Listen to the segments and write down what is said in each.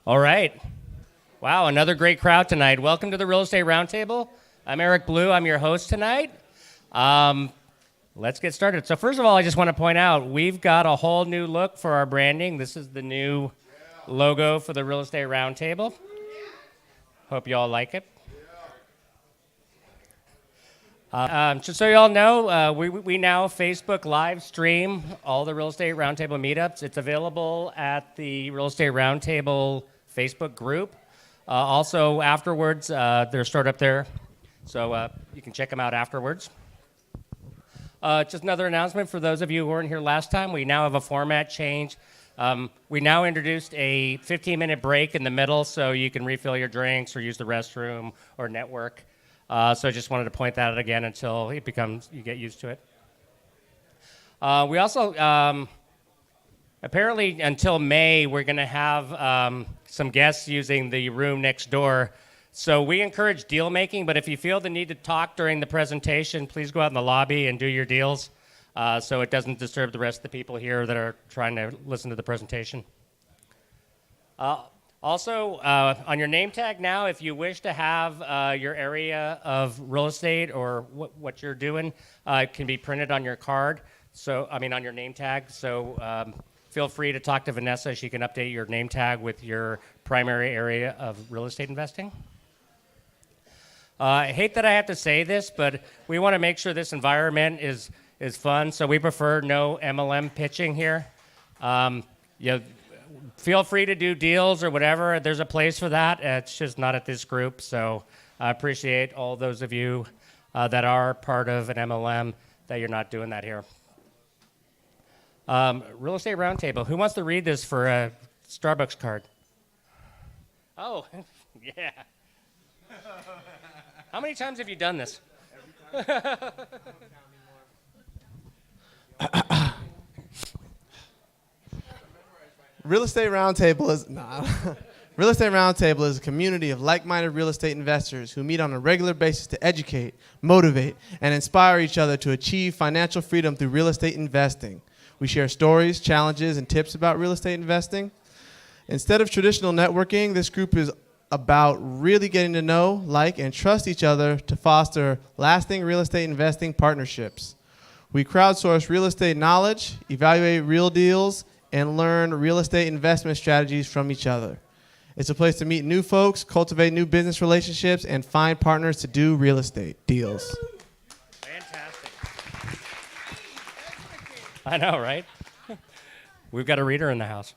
All right. Wow, another great crowd tonight. Welcome to the Real Estate Roundtable. I'm Eric Blue. I'm your host tonight. Let's get started. So first of all, I just want to point out, we've got a whole new look for our branding. This is the new logo for the Real Estate Roundtable. Hope you all like it. Just so you all know, we now Facebook live stream all the Real Estate Roundtable meetups. It's available at the Real Estate Roundtable Facebook group. Also, afterwards, they're stored up there, so you can check them out afterwards. Just another announcement for those of you who weren't here last time. We now have a format change. We now introduced a 15-minute break in the middle so you can refill your drinks or use the restroom or network. So I just wanted to point that out again until you get used to it. We also, apparently until May, we're going to have some guests using the room next door. So we encourage deal making, but if you feel the need to talk during the presentation, please go out in the lobby and do your deals so it doesn't disturb the rest of the people here that are trying to listen to the presentation. Also, on your name tag now, if you wish to have your area of real estate or what you're doing, it can be printed on your card. On your name tag. So feel free to talk to Vanessa. She can update your name tag with your primary area of real estate investing. I hate that I have to say this, but we want to make sure this environment is fun. So we prefer no MLM pitching here. Feel free to do deals or whatever. There's a place for that. It's just not at this group. So I appreciate all those of you that are part of an MLM that you're not doing that here. Real Estate Roundtable. Who wants to read this for a Starbucks card? Oh, yeah. How many times have you done this? Every time. Real Estate Roundtable is a community of like-minded real estate investors who meet on a regular basis to educate, motivate, and inspire each other to achieve financial freedom through real estate investing. We share stories, challenges, and tips about real estate investing. Instead of traditional networking, this group is about really getting to know, like, and trust each other to foster lasting real estate investing partnerships. We crowdsource real estate knowledge, evaluate real deals, and learn real estate investment strategies from each other. It's a place to meet new folks, cultivate new business relationships, and find partners to do real estate deals. Fantastic. I know, right? We've got a reader in the house.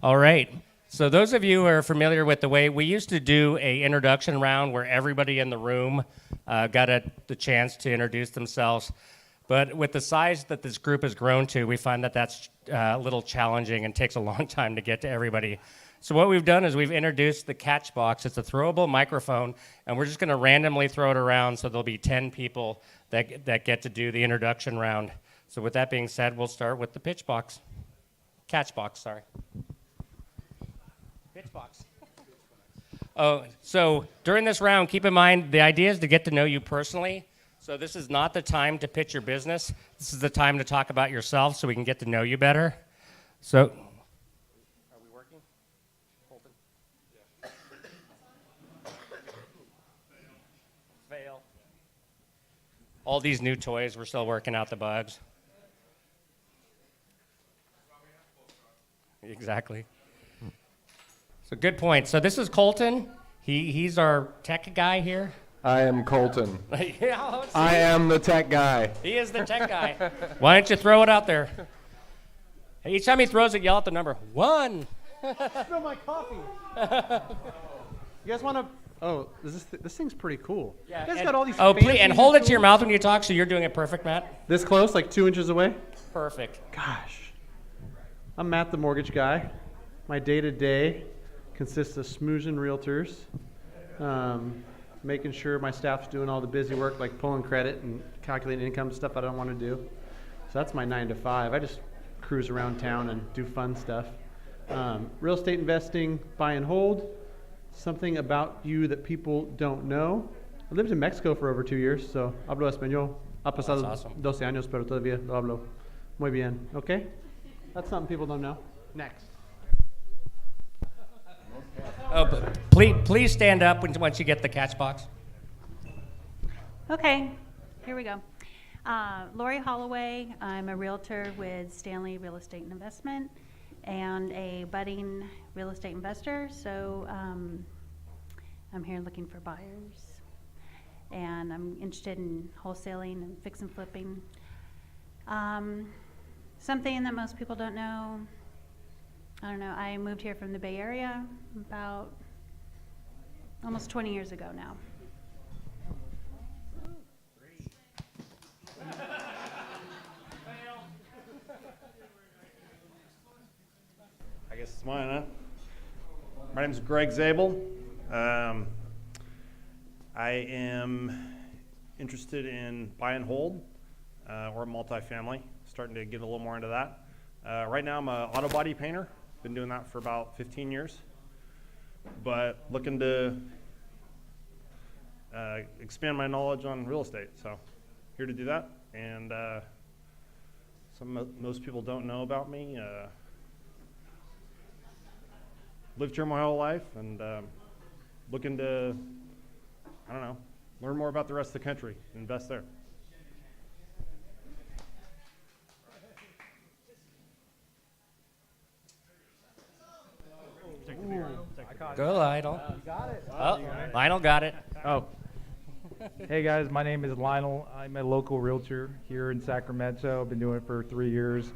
All right. So those of you who are familiar with the way we used to do an introduction round where everybody in the room got the chance to introduce themselves. But with the size that this group has grown to, we find that that's a little challenging and takes a long time to get to everybody. So what we've done is we've introduced the catch box. It's a throwable microphone, and we're just going to randomly throw it around so there'll be 10 people that get to do the introduction round. So with that being said, we'll start with the pitch box. Catch box, sorry. Pitch box. Oh, so during this round, keep in mind, the idea is to get to know you personally. So this is not the time to pitch your business. This is the time to talk about yourself so we can get to know you better. So, are we working? Colton? Yeah. Fail. All these new toys, we're still working out the bugs. Exactly. So good point. So this is Colton. He's our tech guy here. I am Colton. Yeah, I am the tech guy. He is the tech guy. Why don't you throw it out there? Each time he throws it, yell out the number. 1. Spill my coffee. You guys want to? Oh, this thing's pretty cool. Yeah, you guys got all these. Oh, please, and hold it to your tools. mouth when you talk, so you're doing it perfect, Matt. This close, like 2 inches away. Perfect. Gosh, I'm Matt, the mortgage guy. My day-to-day consists of smoozing realtors, making sure my staff's doing all the busy work, like pulling credit and calculating income, stuff I don't want to do. So that's my 9 to 5. I just cruise around town and do fun stuff. Real estate investing, buy and hold. Something about you that people don't know. I lived in Mexico for over 2 years, so hablo español. Ha pasado 12 años, pero todavía lo hablo muy bien. Okay? That's something people don't know. Next. Oh, but please stand up once you get the catch box. Okay, here we go. Lori Holloway. I'm a realtor with Stanley Real Estate and Investment and a budding real estate investor. So I'm here looking for buyers, and I'm interested in wholesaling and fix and flipping. Something that most people don't know. I don't know. I moved here from the Bay Area about almost 20 years ago now. I guess it's mine, huh? My name is Greg Zabel. I am interested in buy and hold or multifamily. Starting to get a little more into that. Right now I'm an auto body painter. Been doing that for about 15 years. But looking to expand my knowledge on real estate. So here to do that. And most people don't know about me. Lived here my whole life and looking to, I don't know, learn more about the rest of the country, invest there. Go, Lionel. Oh, Lionel got it. Oh. Hey guys, my name is Lionel. I'm a local realtor here in Sacramento. I've been doing it for 3 years.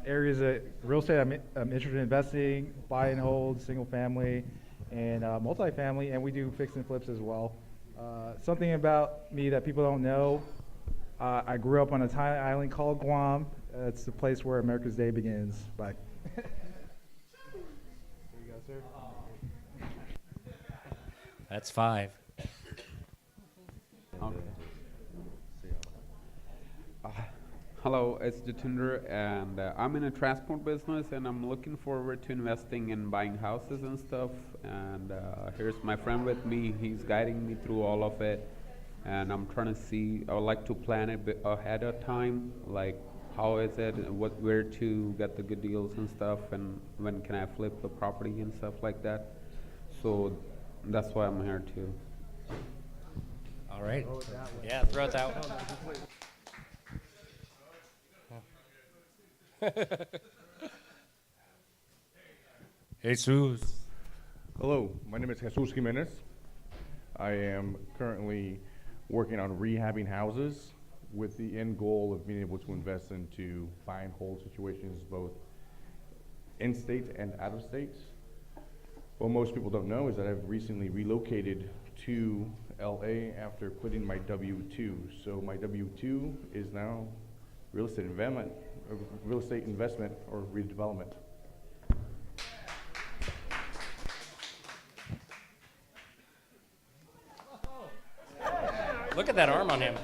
Areas of real estate I'm interested in investing, buy and hold, single family, and multifamily, and we do fix and flips as well. Something about me that people don't know, I grew up on a tiny island called Guam. It's the place where America's Day begins. Bye. There you go, sir. That's 5. Okay. Hello, it's Jatinder, and I'm in a transport business, and I'm looking forward to investing in buying houses and stuff. And here's my friend with me. He's guiding me through all of it, and I'm trying to see. I would like to plan it a bit ahead of time, like how is it, where to get the good deals and stuff, and when can I flip the property and stuff like that. So that's why I'm here too. All right. Yeah, throw it that way. Jesus. Hello, my name is Jesus Jimenez. I am currently working on rehabbing houses with the end goal of being able to invest into buy and hold situations both in-state and out-of-state. What most people don't know is that I've recently relocated to LA after quitting my W-2. So my W-2 is now real estate investment or redevelopment. Look at that arm on him.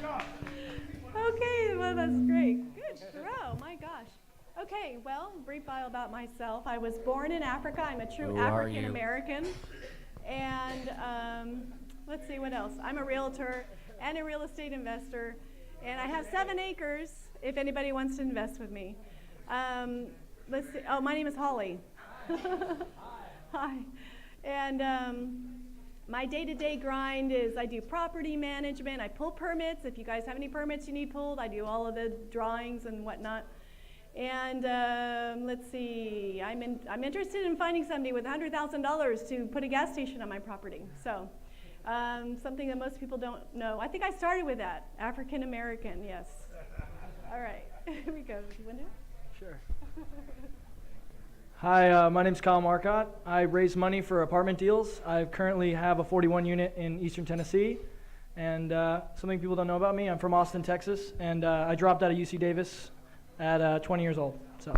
Okay, well, that's great. Good throw, my gosh. Okay, well, brief bio about myself. I was born in Africa. I'm a true African American. And let's see what else. I'm a realtor and a real estate investor. And I have 7 acres if anybody wants to invest with me. Let's see. Oh, my name is Holly. Hi. And my day-to-day grind is I do property management. I pull permits. If you guys have any permits you need pulled, I do all of the drawings and whatnot. And let's see. I'm interested in finding somebody with $100,000 to put a gas station on my property. So something that most people don't know. I think I started with that. African American, yes. All right. Here we go. You want to? Sure. Hi, my name's Kyle Marcotte. I raise money for apartment deals. I currently have a 41 unit in Eastern Tennessee. And something people don't know about me, I'm from Austin, Texas. And I dropped out of UC Davis at 20 years old. So.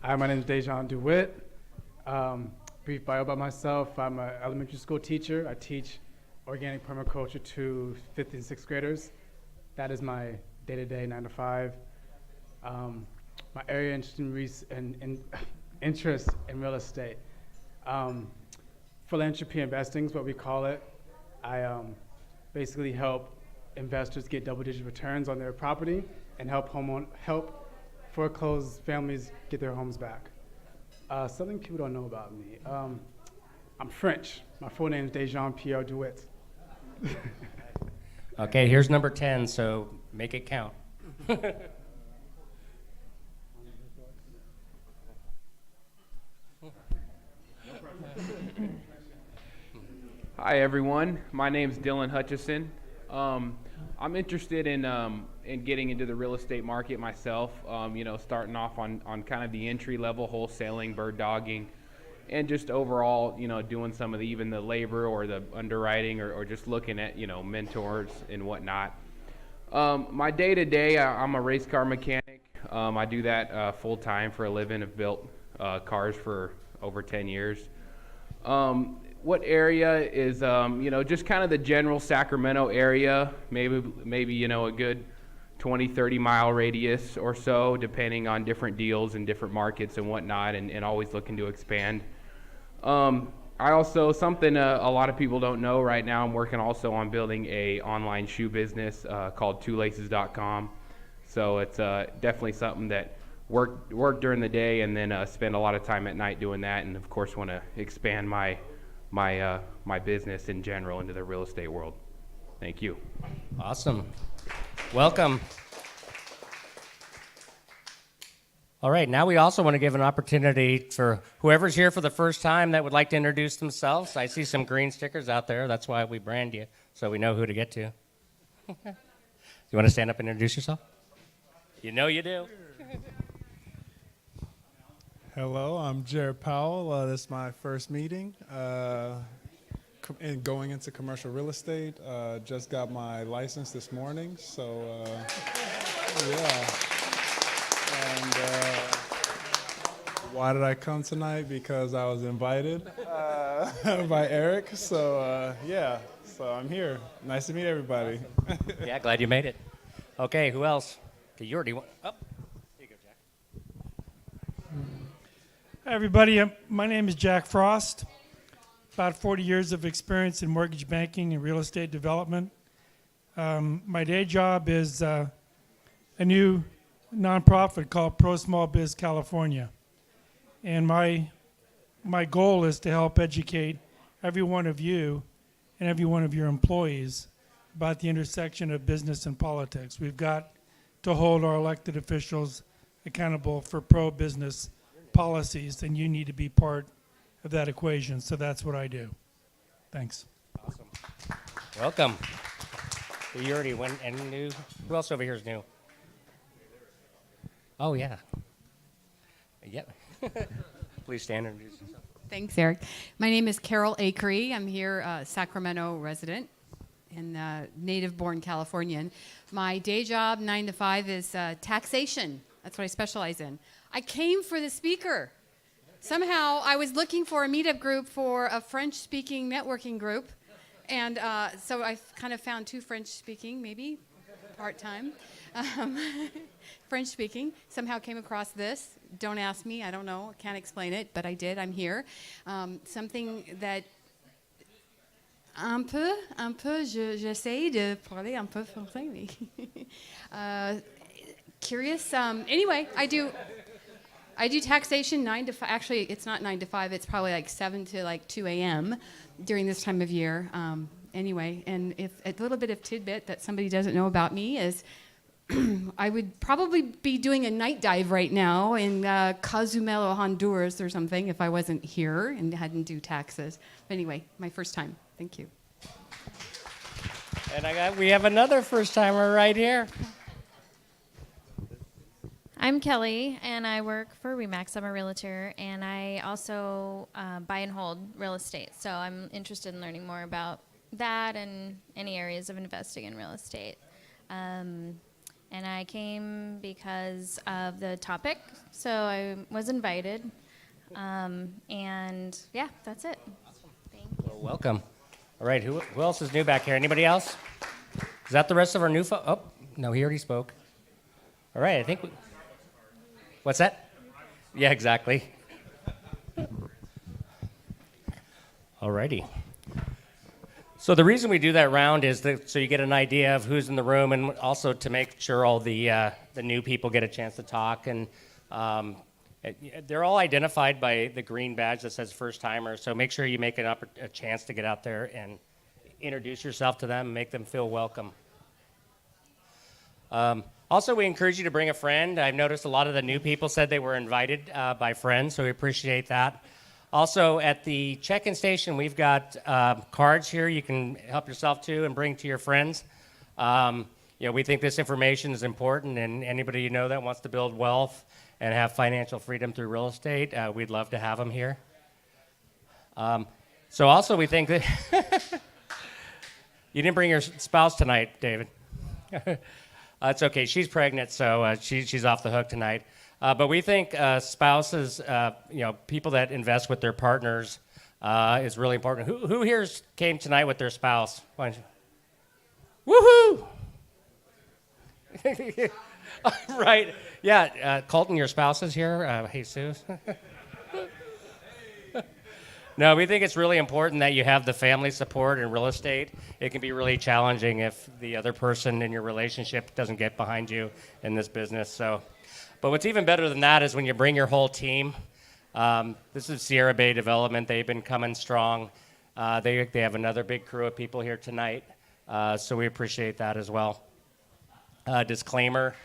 Hi, my name is Dejan DeWitt. Brief bio about myself. I'm an elementary school teacher. I teach organic permaculture to 5th and 6th graders. That is my day-to-day 9 to 5. My area interest in real estate. Philanthropy investing is what we call it. I basically help investors get double-digit returns on their property and help foreclosed families get their homes back. Something people don't know about me. I'm French. My full name is Dejan Pierre DeWitt. Okay, here's number 10, so make it count. Hi everyone, my name's Dylan Hutchison. I'm interested in getting into the real estate market myself. Starting off on kind of the entry level wholesaling, bird dogging, and just overall, doing some of even the labor or the underwriting or just looking at mentors and whatnot. My day to day, I'm a race car mechanic. I do that full time for a living. I've built cars for over 10 years. What area is, just kind of the general Sacramento area, maybe a good 20, 30 mile radius or so, depending on different deals and different markets and whatnot, and always looking to expand. I also, something a lot of people don't know right now, I'm working also on building a online shoe business called twolaces.com. So it's definitely something that work during the day and then spend a lot of time at night doing that, and of course want to expand my business in general into the real estate world. Thank you. Awesome. Welcome. All right, now we also want to give an opportunity for whoever's here for the first time that would like to introduce themselves. I see some green stickers out there. That's why we brand you, so we know who to get to. You want to stand up and introduce yourself? You know you do. Hello, I'm Jared Powell. This is my first meeting in going into commercial real estate. Just got my license this morning, so yeah. And why did I come tonight? Because I was invited by Eric. So yeah, so I'm here. Nice to meet everybody. Yeah, glad you made it. Okay, who else? Okay, you already went. Oh. Hi, everybody. My name is Jack Frost. About 40 years of experience in mortgage banking and real estate development. My day job is a new nonprofit called Pro Small Biz California. And my goal is to help educate every one of you and every one of your employees about the intersection of business and politics. We've got to hold our elected officials accountable for pro-business policies, and you need to be part of that equation. So that's what I do. Thanks. Awesome. Welcome. You already went and new. Who else over here is new? Oh, yeah. Yep. Please stand and introduce yourself. Thanks, Eric. My name is Carol Acree. I'm here, Sacramento resident and native-born Californian. My day job, 9 to 5, is taxation. That's what I specialize in. I came for the speaker. Somehow I was looking for a meetup group for a French-speaking networking group, and so I kind of found 2 French-speaking, maybe part-time. French-speaking. Somehow came across this. Don't ask me. I don't know. Can't explain it, but I did. I'm here. Something that un peu, j'essaie de parler un peu français. Curious. Anyway, I do taxation 9 to 5. Actually, it's not 9 to 5. It's probably like 7 to like 2 a.m. during this time of year. Anyway, and if a little bit of tidbit that somebody doesn't know about me is I would probably be doing a night dive right now in Cozumel, Honduras or something if I wasn't here and hadn't do taxes. But anyway, my first time. Thank you. And we have another first timer right here. I'm Kelly, and I work for Remax. I'm a realtor, and I also buy and hold real estate. So I'm interested in learning more about that and any areas of investing in real estate. And I came because of the topic, so I was invited. And yeah, that's it. Awesome. Thank you. Well, welcome. All right, who else is new back here? Anybody else? Is that the rest of our new folks? Oh, no, he already spoke. All right, I think we... What's that? Yeah, exactly. All righty. So the reason we do that round is so you get an idea of who's in the room, and also to make sure all the new people get a chance to talk. And they're all identified by the green badge that says first timer. So make sure you make a chance to get out there and introduce yourself to them, and make them feel welcome. Also, we encourage you to bring a friend. I've noticed a lot of the new people said they were invited by friends, so we appreciate that. Also, at the check-in station, we've got cards here you can help yourself to and bring to your friends. We think this information is important, and anybody you know that wants to build wealth and have financial freedom through real estate, we'd love to have them here. So also, we think that you didn't bring your spouse tonight, David. It's okay. She's pregnant, so she's off the hook tonight. But we think spouses, people that invest with their partners is really important. Who here came tonight with their spouse? Woohoo! Right. Yeah, Colton, your spouse is here. Jesus. No, we think it's really important that you have the family support in real estate. It can be really challenging if the other person in your relationship doesn't get behind you in this business. But what's even better than that is when you bring your whole team. This is Sierra Bay Development. They've been coming strong. They have another big crew of people here tonight, so we appreciate that as well. Disclaimer,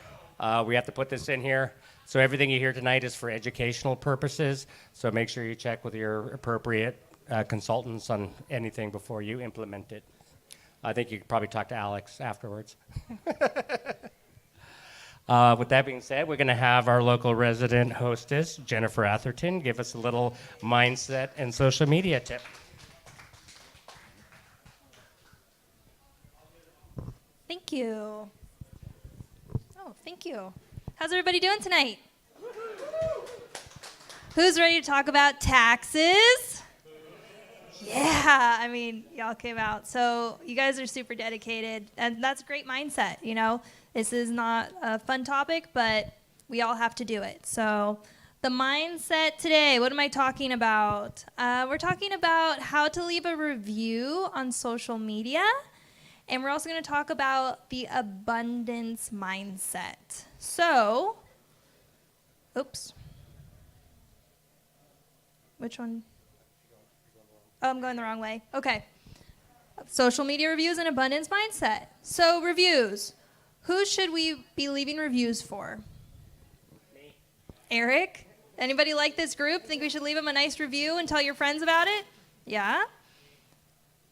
we have to put this in here. So everything you hear tonight is for educational purposes, so make sure you check with your appropriate consultants on anything before you implement it. I think you could probably talk to Alex afterwards. With that being said, we're going to have our local resident hostess, Jennifer Atherton, give us a little mindset and social media tip. Thank you. Oh, thank you. How's everybody doing tonight? Who's ready to talk about taxes? Yeah, I mean, y'all came out. So you guys are super dedicated, and that's a great mindset, This is not a fun topic, but we all have to do it. So the mindset today, what am I talking about? We're talking about how to leave a review on social media, and we're also going to talk about the abundance mindset. So, oops. Which one? Oh, I'm going the wrong way. Okay. Social media reviews and abundance mindset. So, reviews. Who should we be leaving reviews for? Me. Eric? Anybody like this group? Think we should leave them a nice review and tell your friends about it? Yeah?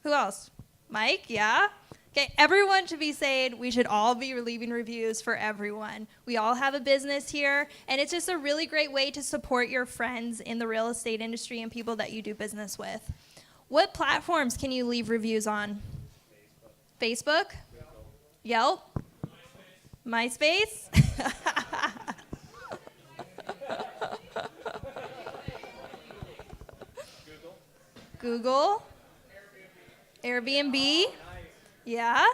Who else? Mike? Yeah? Okay, everyone should be saying we should all be leaving reviews for everyone. We all have a business here, and it's just a really great way to support your friends in the real estate industry and people that you do business with. What platforms can you leave reviews on? Facebook? Yelp? MySpace? Google? Airbnb? Yeah?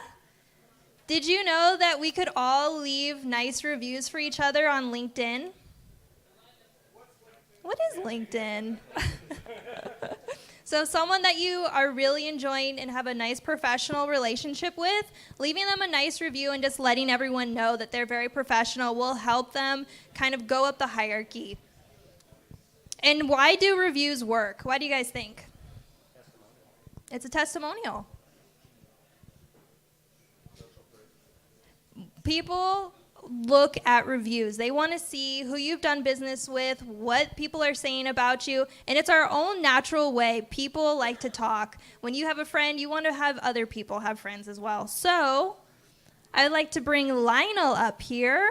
Did you know that we could all leave nice reviews for each other on LinkedIn? What is LinkedIn? So someone that you are really enjoying and have a nice professional relationship with, leaving them a nice review and just letting everyone know that they're very professional will help them kind of go up the hierarchy. And why do reviews work? Why do you guys think? It's a testimonial. People look at reviews. They want to see who you've done business with, what people are saying about you, and it's our own natural way. People like to talk. When you have a friend, you want to have other people have friends as well. So I'd like to bring Lionel up here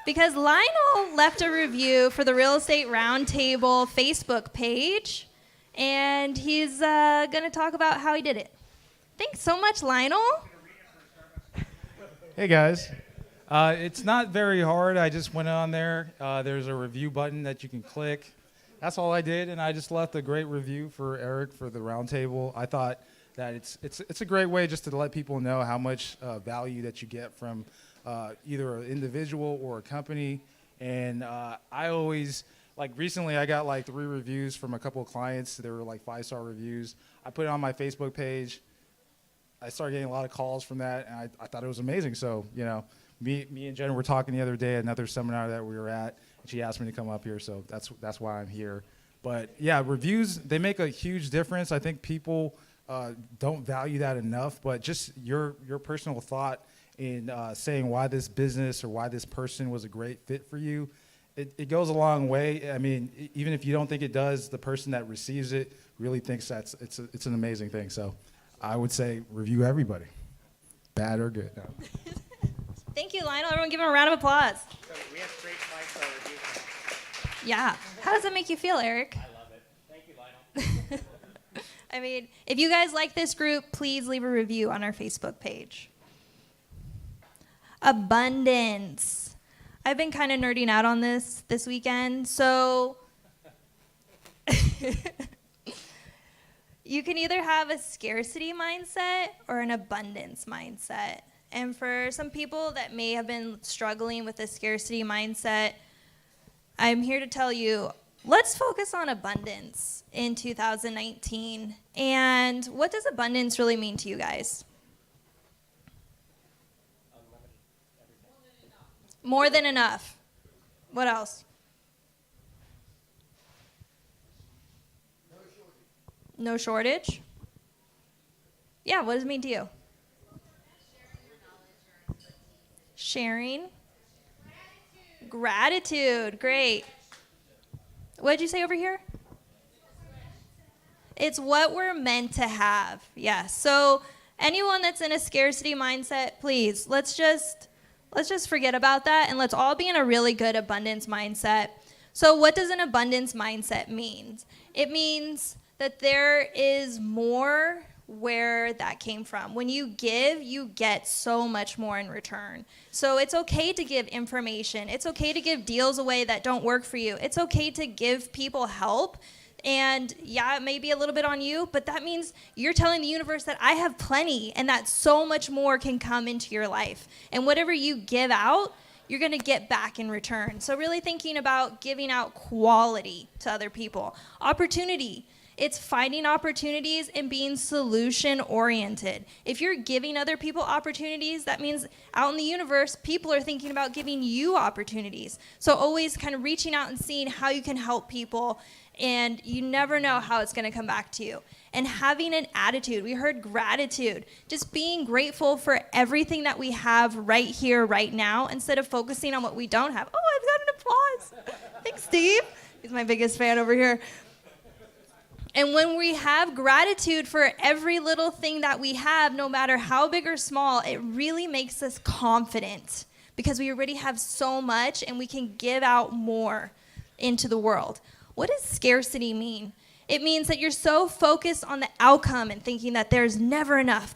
because Lionel left a review for the Real Estate Roundtable Facebook page, and he's going to talk about how he did it. Thanks so much, Lionel. Hey guys, it's not very hard. I just went on there. There's a review button that you can click. That's all I did, and I just left a great review for Eric for the roundtable. I thought that it's a great way just to let people know how much value that you get from either an individual or a company. And I always like recently I got like 3 reviews from a couple of clients. They were like 5-star reviews. I put it on my Facebook page. I started getting a lot of calls from that, and I thought it was amazing. So, you know, me and Jen were talking the other day at another seminar that we were at, and she asked me to come up here, so that's why I'm here. But yeah, reviews, they make a huge difference. I think people don't value that enough, but just your personal thought in saying why this business or why this person was a great fit for you, it goes a long way. I mean, even if you don't think it does, the person that receives it really thinks it's an amazing thing. So I would say review everybody, bad or good. No. Thank you, Lionel. Everyone give him a round of applause. So we have straight 5-star reviews. Yeah. How does that make you feel, Eric? I love it. Thank you, Lionel. I mean, if you guys like this group, please leave a review on our Facebook page. Abundance. I've been kind of nerding out on this weekend. So you can either have a scarcity mindset or an abundance mindset. And for some people that may have been struggling with a scarcity mindset, I'm here to tell you, let's focus on abundance in 2019. And what does abundance really mean to you guys? More than enough. What else? No shortage? Yeah, what does it mean to you? Sharing. Gratitude. Great. What did you say over here? It's what we're meant to have. Yes. So anyone that's in a scarcity mindset, please, let's just forget about that, and let's all be in a really good abundance mindset. So what does an abundance mindset mean? It means that there is more where that came from. When you give, you get so much more in return. So it's okay to give information. It's okay to give deals away that don't work for you. It's okay to give people help. And yeah, it may be a little bit on you, but that means you're telling the universe that I have plenty and that so much more can come into your life. And whatever you give out, you're going to get back in return. So really thinking about giving out quality to other people. Opportunity. It's finding opportunities and being solution-oriented. If you're giving other people opportunities, that means out in the universe, people are thinking about giving you opportunities. So always kind of reaching out and seeing how you can help people, and you never know how it's going to come back to you. And having an attitude. We heard gratitude. Just being grateful for everything that we have right here, right now, instead of focusing on what we don't have. Oh, I've got an applause. Thanks, Steve. He's my biggest fan over here. And when we have gratitude for every little thing that we have, no matter how big or small, it really makes us confident because we already have so much and we can give out more into the world. What does scarcity mean? It means that you're so focused on the outcome and thinking that there's never enough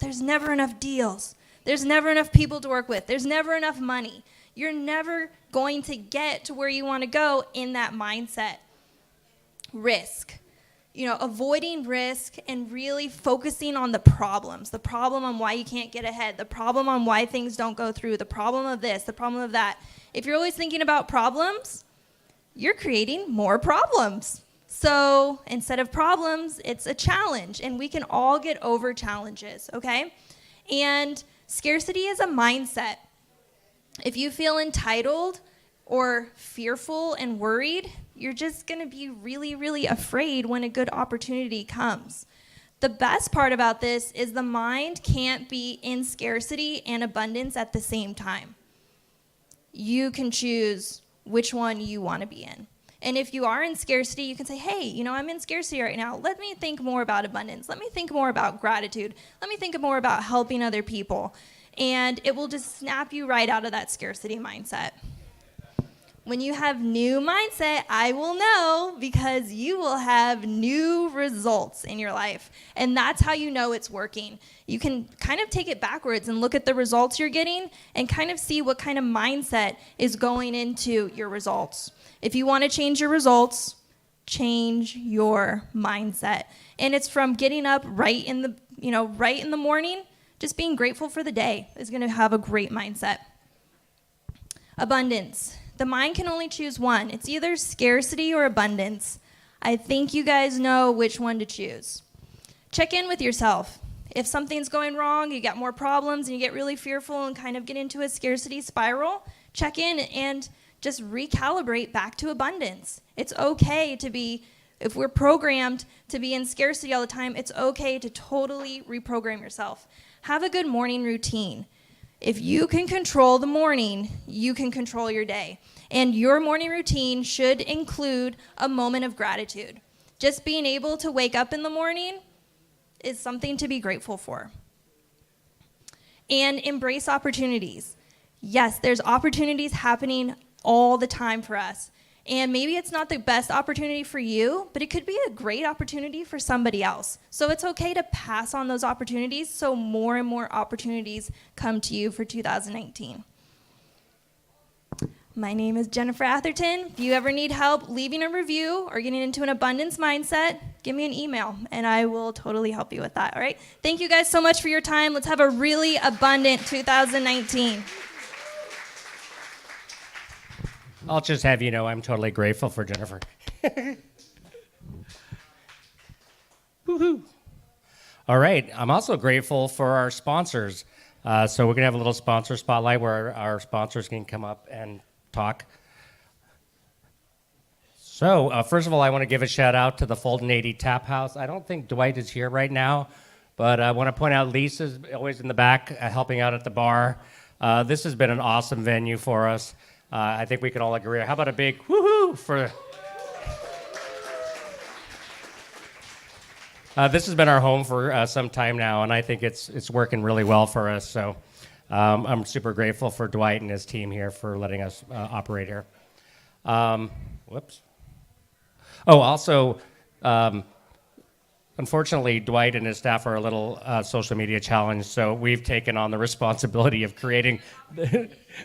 deals, there's never enough people to work with, there's never enough money. You're never going to get to where you want to go in that mindset. Risk. Avoiding risk and really focusing on the problems, the problem on why you can't get ahead, the problem on why things don't go through, the problem of this, the problem of that. If you're always thinking about problems, you're creating more problems. So instead of problems, it's a challenge, and we can all get over challenges, okay? And scarcity is a mindset. If you feel entitled or fearful and worried, you're just going to be really, really afraid when a good opportunity comes. The best part about this is the mind can't be in scarcity and abundance at the same time. You can choose which one you want to be in. And if you are in scarcity, you can say, hey, I'm in scarcity right now. Let me think more about abundance. Let me think more about gratitude. Let me think more about helping other people. And it will just snap you right out of that scarcity mindset. When you have new mindset, I will know because you will have new results in your life. And that's how you know it's working. You can kind of take it backwards and look at the results you're getting and kind of see what kind of mindset is going into your results. If you want to change your results, change your mindset. And it's from getting up right in the morning, just being grateful for the day is going to have a great mindset. Abundance. The mind can only choose one. It's either scarcity or abundance. I think you guys know which one to choose. Check in with yourself. If something's going wrong, you got more problems, and you get really fearful and kind of get into a scarcity spiral, check in and just recalibrate back to abundance. It's okay to be, if we're programmed to be in scarcity all the time, it's okay to totally reprogram yourself. Have a good morning routine. If you can control the morning, you can control your day. And your morning routine should include a moment of gratitude. Just being able to wake up in the morning is something to be grateful for. And embrace opportunities. Yes, there's opportunities happening all the time for us. And maybe it's not the best opportunity for you, but it could be a great opportunity for somebody else. So it's okay to pass on those opportunities so more and more opportunities come to you for 2019. My name is Jennifer Atherton. If you ever need help leaving a review or getting into an abundance mindset, give me an email and I will totally help you with that, all right? Thank you guys so much for your time. Let's have a really abundant 2019. I'll just have you know I'm totally grateful for Jennifer. Woohoo! All right, I'm also grateful for our sponsors. So we're going to have a little sponsor spotlight where our sponsors can come up and talk. So first of all, I want to give a shout out to the Fulton 80 Tap House. I don't think Dwight is here right now, but I want to point out Lisa's always in the back helping out at the bar. This has been an awesome venue for us. I think we can all agree. How about a big woohoo for... This has been our home for some time now, and I think it's working really well for us. So I'm super grateful for Dwight and his team here for letting us operate here. Whoops. Oh, also, unfortunately, Dwight and his staff are a little social media challenged, so we've taken on the responsibility of creating...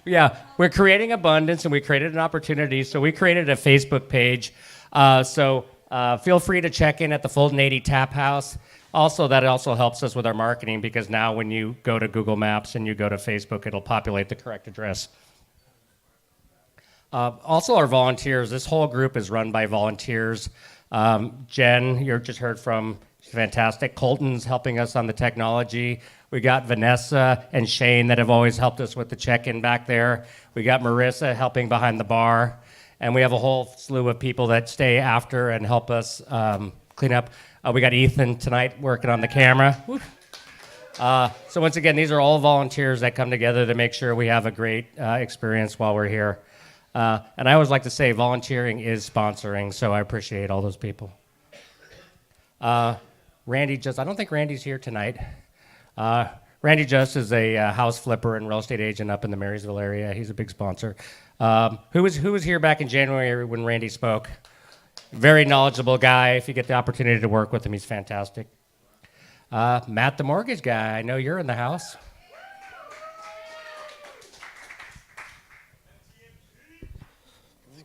Yeah, we're creating abundance, and we created an opportunity, so we created a Facebook page. Feel free to check in at the Fulton 80 Tap House. Also, that also helps us with our marketing because now when you go to Google Maps and you go to Facebook, it'll populate the correct address. Also, our volunteers. This whole group is run by volunteers. Jen, you just heard from, she's fantastic. Colton's helping us on the technology. We got Vanessa and Shane that have always helped us with the check-in back there. We got Marissa helping behind the bar. And we have a whole slew of people that stay after and help us clean up. We got Ethan tonight working on the camera. So once again, these are all volunteers that come together to make sure we have a great experience while we're here. And I always like to say volunteering is sponsoring, so I appreciate all those people. Randy Just, I don't think Randy's here tonight. Randy Just is a house flipper and real estate agent up in the Marysville area. He's a big sponsor. Who was here back in January when Randy spoke? Very knowledgeable guy. If you get the opportunity to work with him, he's fantastic. Matt, the mortgage guy. I know you're in the house.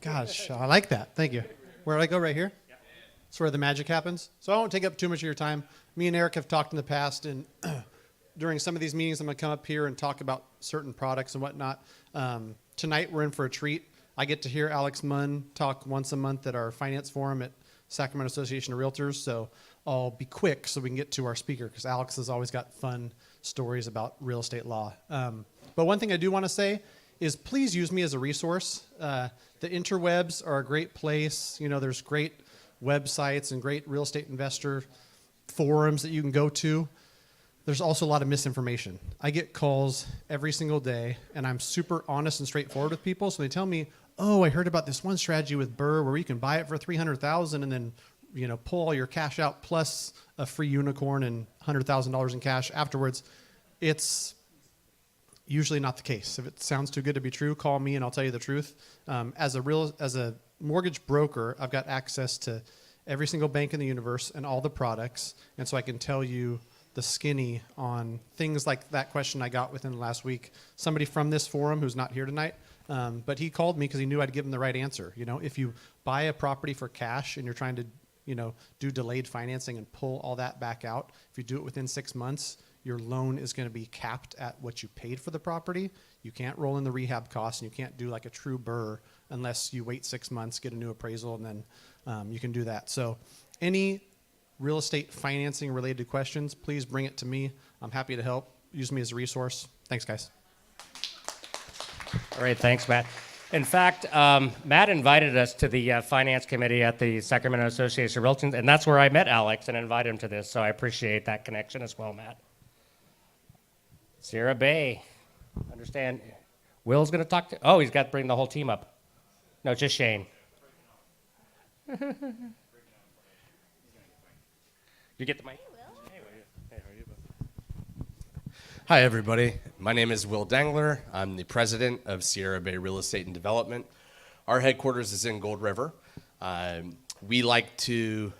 Gosh, I like that. Thank you. Where do I go? Right here? That's where the magic happens. So I won't take up too much of your time. Me and Eric have talked in the past, and during some of these meetings, I'm going to come up here and talk about certain products and whatnot. Tonight, we're in for a treat. I get to hear Alex Munn talk once a month at our finance forum at Sacramento Association of Realtors, so I'll be quick so we can get to our speaker, because Alex has always got fun stories about real estate law. But one thing I do want to say is please use me as a resource. The interwebs are a great place. You know, there's great websites and great real estate investor forums that you can go to. There's also a lot of misinformation. I get calls every single day, and I'm super honest and straightforward with people. So they tell me, "Oh, I heard about this one strategy with Burr where you can buy it for $300,000 and then, you know, pull all your cash out plus a free unicorn and $100,000 in cash afterwards." It's usually not the case. If it sounds too good to be true, call me and I'll tell you the truth. As a mortgage broker, I've got access to every single bank in the universe and all the products, and so I can tell you the skinny on things like that question I got within the last week. Somebody from this forum who's not here tonight, but he called me because he knew I'd give him the right answer. You know, if you buy a property for cash and you're trying to, you know, do delayed financing and pull all that back out, if you do it within 6 months, your loan is going to be capped at what you paid for the property. You can't roll in the rehab costs, and you can't do like a true BRRRR unless you wait 6 months, get a new appraisal, and then you can do that. So any real estate financing related questions, please bring it to me. I'm happy to help. Use me as a resource. Thanks, guys. All right, thanks, Matt. In fact, Matt invited us to the finance committee at the Sacramento Association of Realtors, and that's where I met Alex and invited him to this, so I appreciate that connection as well, Matt. Sierra Bay, understand. Will's going to talk to, oh, he's got to bring the whole team up. No, just Shane. You get the mic? Hi, everybody. My name is Will Dangler. I'm the president of Sierra Bay Real Estate and Development. Our headquarters is in Gold River. We like to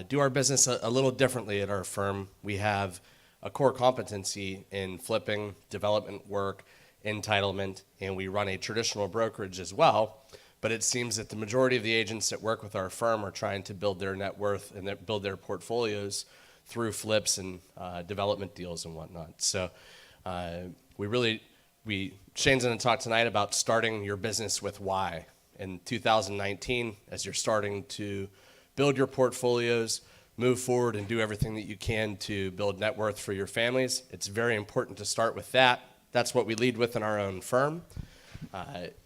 do our business a little differently at our firm. We have a core competency in flipping, development work, entitlement, and we run a traditional brokerage as well. But it seems that the majority of the agents that work with our firm are trying to build their net worth and build their portfolios through flips and development deals and whatnot. So Shane's going to talk tonight about starting your business with why. In 2019, as you're starting to build your portfolios, move forward and do everything that you can to build net worth for your families, it's very important to start with that. That's what we lead with in our own firm.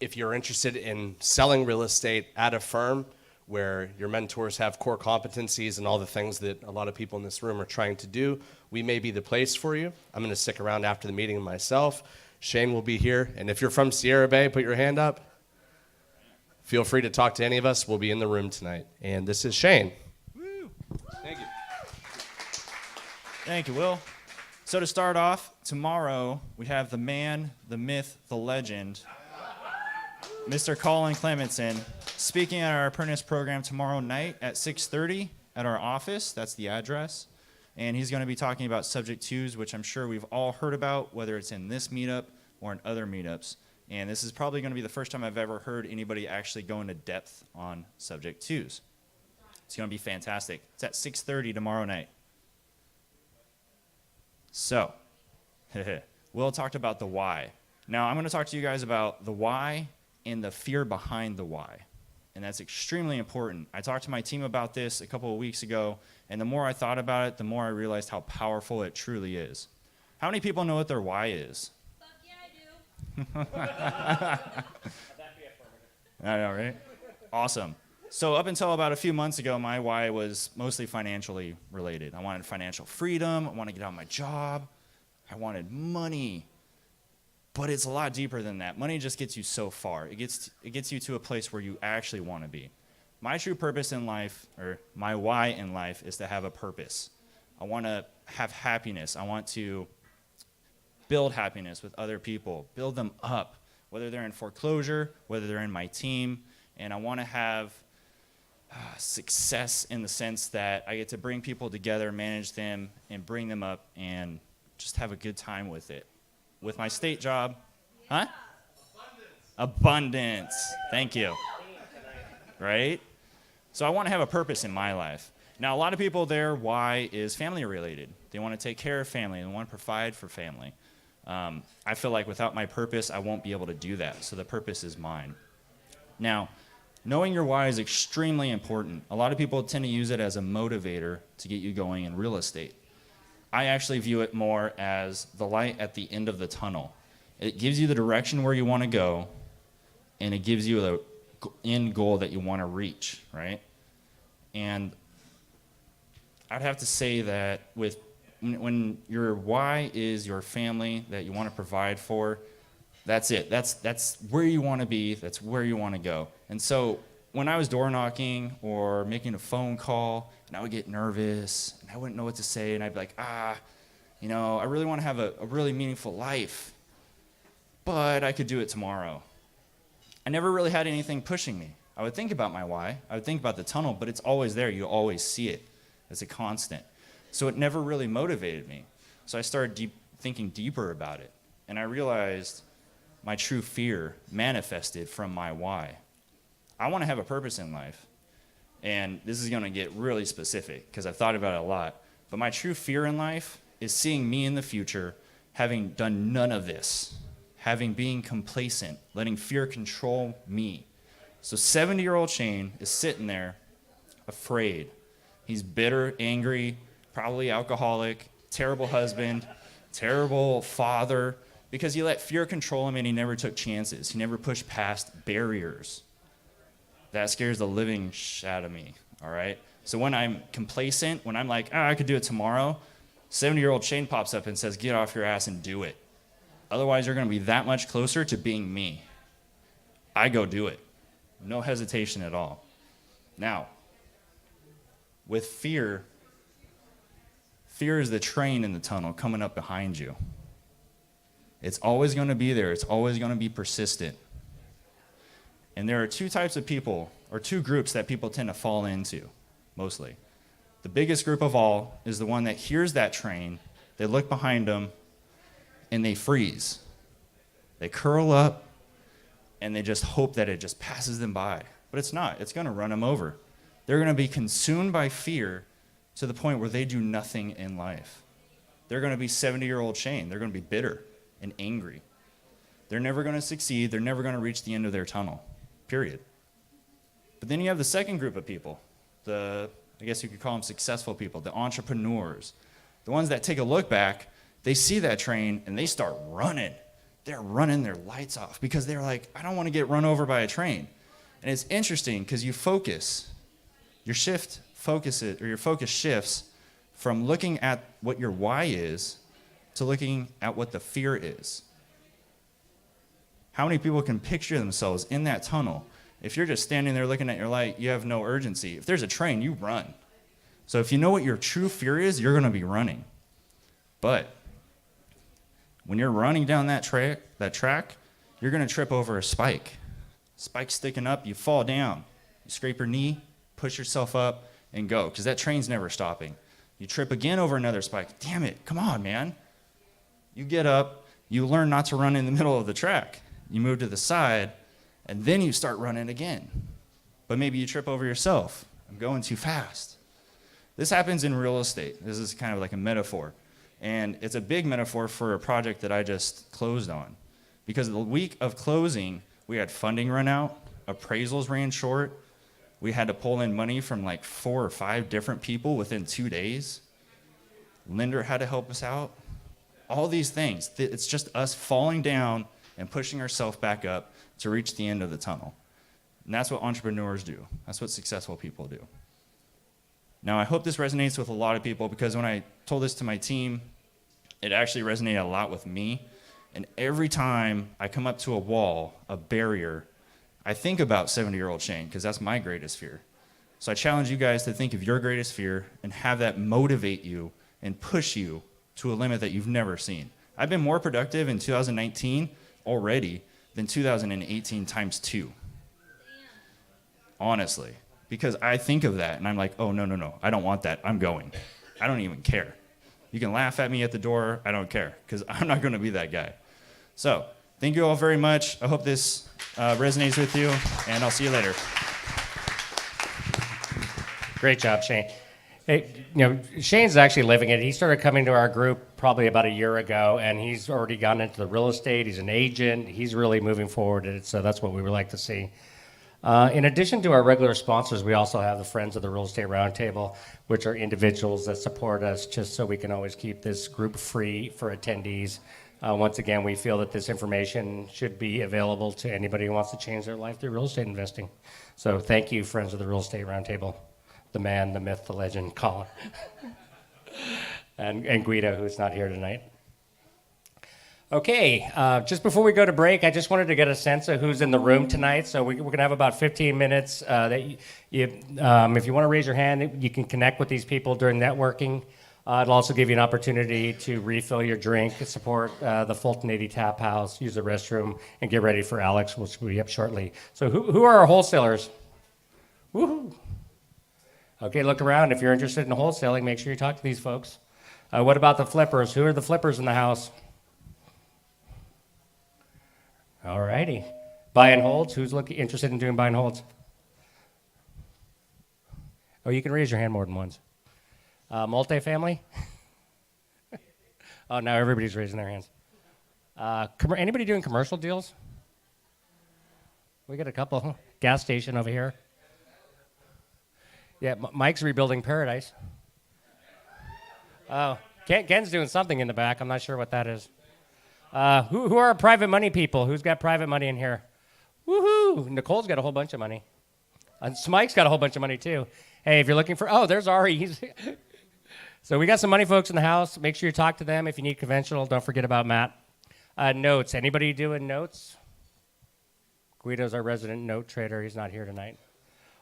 If you're interested in selling real estate at a firm where your mentors have core competencies and all the things that a lot of people in this room are trying to do, we may be the place for you. I'm going to stick around after the meeting myself. Shane will be here. And if you're from Sierra Bay, put your hand up. Feel free to talk to any of us. We'll be in the room tonight. And this is Shane. Woo. Thank you. Thank you, Will. So to start off, tomorrow we have the man, the myth, the legend, Mr. Colin Clementson, speaking at our apprentice program tomorrow night at 6:30 at our office. That's the address. And he's going to be talking about subject twos, which I'm sure we've all heard about, whether it's in this meetup or in other meetups. And this is probably going to be the first time I've ever heard anybody actually go into depth on subject twos. It's going to be fantastic. It's at 6:30 tomorrow night. So, Will talked about the why. Now, I'm going to talk to you guys about the why and the fear behind the why. And that's extremely important. I talked to my team about this a couple of weeks ago, and the more I thought about it, the more I realized how powerful it truly is. How many people know what their why is? Fuck yeah, I do. I know, right? Awesome. So up until about a few months ago, my why was mostly financially related. I wanted financial freedom. I wanted to get out of my job. I wanted money. But it's a lot deeper than that. Money just gets you so far. It gets you to a place where you actually want to be. My true purpose in life, or my why in life, is to have a purpose. I want to have happiness. I want to build happiness with other people, build them up, whether they're in foreclosure, whether they're in my team, and I want to have success in the sense that I get to bring people together, manage them, and bring them up, and just have a good time with it. With my state job, huh? Abundance. Thank you. Right? So I want to have a purpose in my life. Now, a lot of people, their why is family related. They want to take care of family. They want to provide for family. I feel like without my purpose, I won't be able to do that. So the purpose is mine. Now, knowing your why is extremely important. A lot of people tend to use it as a motivator to get you going in real estate. I actually view it more as the light at the end of the tunnel. It gives you the direction where you want to go, and it gives you the end goal that you want to reach, right? And I'd have to say that when your why is your family that you want to provide for, that's it. That's where you want to be. That's where you want to go. And so when I was door knocking or making a phone call, and I would get nervous, and I wouldn't know what to say, and I'd be like, I really want to have a really meaningful life, but I could do it tomorrow. I never really had anything pushing me. I would think about my why. I would think about the tunnel, but it's always there. You always see it. It's a constant. So it never really motivated me. So I started thinking deeper about it, and I realized my true fear manifested from my why. I want to have a purpose in life. And this is going to get really specific because I've thought about it a lot. But my true fear in life is seeing me in the future having done none of this, being complacent, letting fear control me. So 70-year-old Shane is sitting there afraid. He's bitter, angry, probably alcoholic, terrible husband, terrible father, because he let fear control him and he never took chances. He never pushed past barriers. That scares the living shit out of me, all right? So when I'm complacent, when I'm like, oh, I could do it tomorrow, 70-year-old Shane pops up and says, get off your ass and do it. Otherwise, you're going to be that much closer to being me. I go do it. No hesitation at all. Now, with fear is the train in the tunnel coming up behind you. It's always going to be there. It's always going to be persistent. And there are two types of people, or two groups that people tend to fall into, mostly. The biggest group of all is the one that hears that train, they look behind them, and they freeze. They curl up, and they just hope that it just passes them by. But it's not. It's going to run them over. They're going to be consumed by fear to the point where they do nothing in life. They're going to be 70-year-old Shane. They're going to be bitter and angry. They're never going to succeed. They're never going to reach the end of their tunnel, period. But then you have the second group of people, I guess you could call them successful people, the entrepreneurs, the ones that take a look back, they see that train and they start running. They're running their lights off because they're like, I don't want to get run over by a train. And it's interesting because you focus, your focus shifts from looking at what your why is to looking at what the fear is. How many people can picture themselves in that tunnel? If you're just standing there looking at your light, you have no urgency. If there's a train, you run. So if you know what your true fear is, you're going to be running. But when you're running down that track, you're going to trip over a spike. Spike sticking up, you fall down. You scrape your knee, push yourself up, and go, because that train's never stopping. You trip again over another spike. Damn it, come on, man. You get up, you learn not to run in the middle of the track. You move to the side, and then you start running again. But maybe you trip over yourself. I'm going too fast. This happens in real estate. This is kind of like a metaphor. And it's a big metaphor for a project that I just closed on. Because the week of closing, we had funding run out, appraisals ran short, we had to pull in money from like 4 or 5 different people within 2 days. Lender had to help us out. All these things. It's just us falling down and pushing ourselves back up to reach the end of the tunnel. And that's what entrepreneurs do. That's what successful people do. Now, I hope this resonates with a lot of people because when I told this to my team, it actually resonated a lot with me. And every time I come up to a wall, a barrier, I think about 70-year-old Shane because that's my greatest fear. So I challenge you guys to think of your greatest fear and have that motivate you and push you to a limit that you've never seen. I've been more productive in 2019 already than 2018 times 2. Honestly. Because I think of that and I'm like, oh, no, I don't want that. I'm going. I don't even care. You can laugh at me at the door. I don't care because I'm not going to be that guy. So thank you all very much. I hope this resonates with you, and I'll see you later. Great job, Shane. Hey, Shane's actually living it. He started coming to our group probably about a year ago, and he's already gotten into the real estate. He's an agent. He's really moving forward in it, so that's what we would like to see. In addition to our regular sponsors, we also have the Friends of the Real Estate Roundtable, which are individuals that support us just so we can always keep this group free for attendees. Once again, we feel that this information should be available to anybody who wants to change their life through real estate investing. So thank you, Friends of the Real Estate Roundtable. The man, the myth, the legend, Colin. and Guido, who's not here tonight. Okay, just before we go to break, I just wanted to get a sense of who's in the room tonight. So we're going to have about 15 minutes. If you want to raise your hand, you can connect with these people during networking. It'll also give you an opportunity to refill your drink, support the Fulton 80 Tap House, use the restroom, and get ready for Alex, which will be up shortly. So who are our wholesalers? Woohoo! Okay, look around. If you're interested in wholesaling, make sure you talk to these folks. What about the flippers? Who are the flippers in the house? All righty. Buy and holds. Who's interested in doing buy and holds? Oh, you can raise your hand more than once. Multifamily? Oh, now everybody's raising their hands. Anybody doing commercial deals? We got a couple. Gas station over here. Yeah, Mike's rebuilding paradise. Oh, Ken's doing something in the back. I'm not sure what that is. Who are private money people? Who's got private money in here? Woohoo! Nicole's got a whole bunch of money. And Smike's got a whole bunch of money too. Hey, if you're looking for, there's Ari. So we got some money folks in the house. Make sure you talk to them if you need conventional. Don't forget about Matt. Notes. Anybody doing notes? Guido's our resident note trader. He's not here tonight.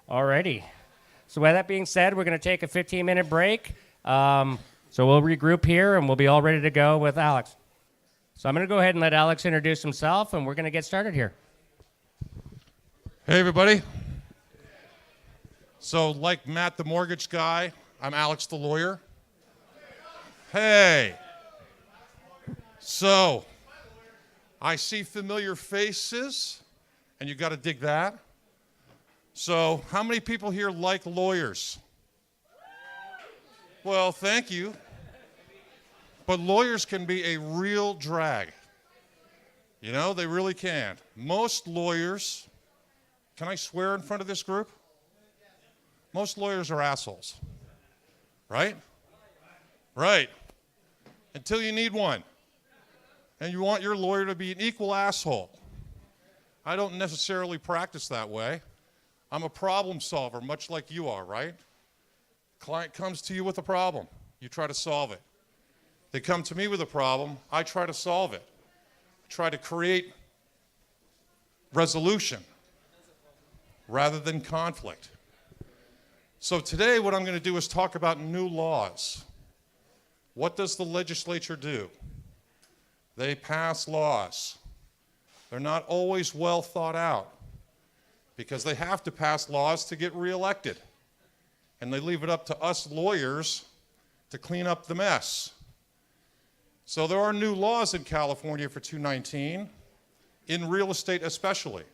Alrighty. So with that being said, we're going to take a 15-minute break. So we'll regroup here, and we'll be all ready to go with Alex. So I'm going to go ahead and let Alex introduce himself, and we're going to get started here. Hey, everybody. So like Matt, the mortgage guy, I'm Alex, the lawyer. Hey. So I see familiar faces, and you got to dig that. So how many people here like lawyers? Well, thank you. But lawyers can be a real drag. You know, they really can. Most lawyers, can I swear in front of this group? Most lawyers are assholes. Right? Right. Until you need one. And you want your lawyer to be an equal asshole. I don't necessarily practice that way. I'm a problem solver, much like you are, right? Client comes to you with a problem. You try to solve it. They come to me with a problem. I try to solve it. I try to create resolution rather than conflict. So today what I'm going to do is talk about new laws. What does the legislature do? They pass laws. They're not always well thought out because they have to pass laws to get reelected. And they leave it up to us lawyers to clean up the mess. So there are new laws in California for 2019, in real estate especially.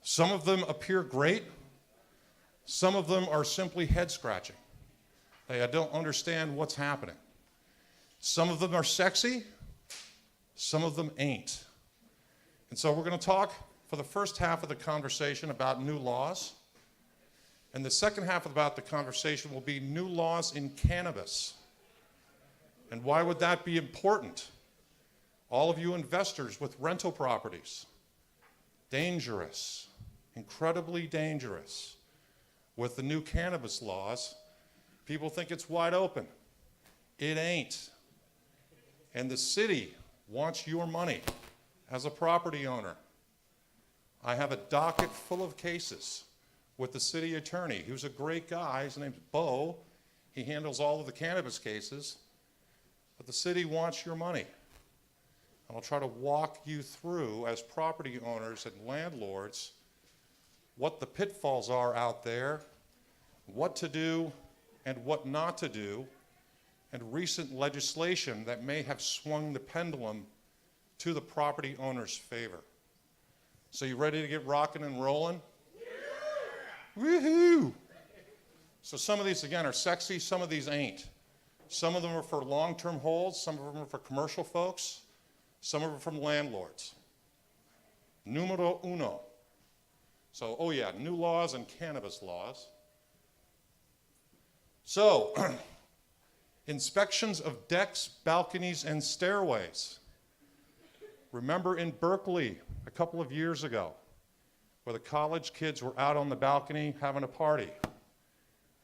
Some of them appear great. Some of them are simply head-scratching. I don't understand what's happening. Some of them are sexy. Some of them ain't. And so we're going to talk for the first half of the conversation about new laws. And the second half about the conversation will be new laws in cannabis. And why would that be important? All of you investors with rental properties, dangerous, incredibly dangerous. With the new cannabis laws, people think it's wide open. It ain't. And the city wants your money as a property owner. I have a docket full of cases with the city attorney, who's a great guy. His name's Bo. He handles all of the cannabis cases. But the city wants your money. And I'll try to walk you through, as property owners and landlords, what the pitfalls are out there, what to do and what not to do, and recent legislation that may have swung the pendulum to the property owner's favor. So you ready to get rocking and rolling? Yeah. Woohoo! So some of these, again, are sexy, some of these ain't. Some of them are for long-term holds, some of them are for commercial folks, some of them are from landlords. Numero uno. So, new laws and cannabis laws. So, inspections of decks, balconies, and stairways. Remember in Berkeley a couple of years ago, where the college kids were out on the balcony having a party,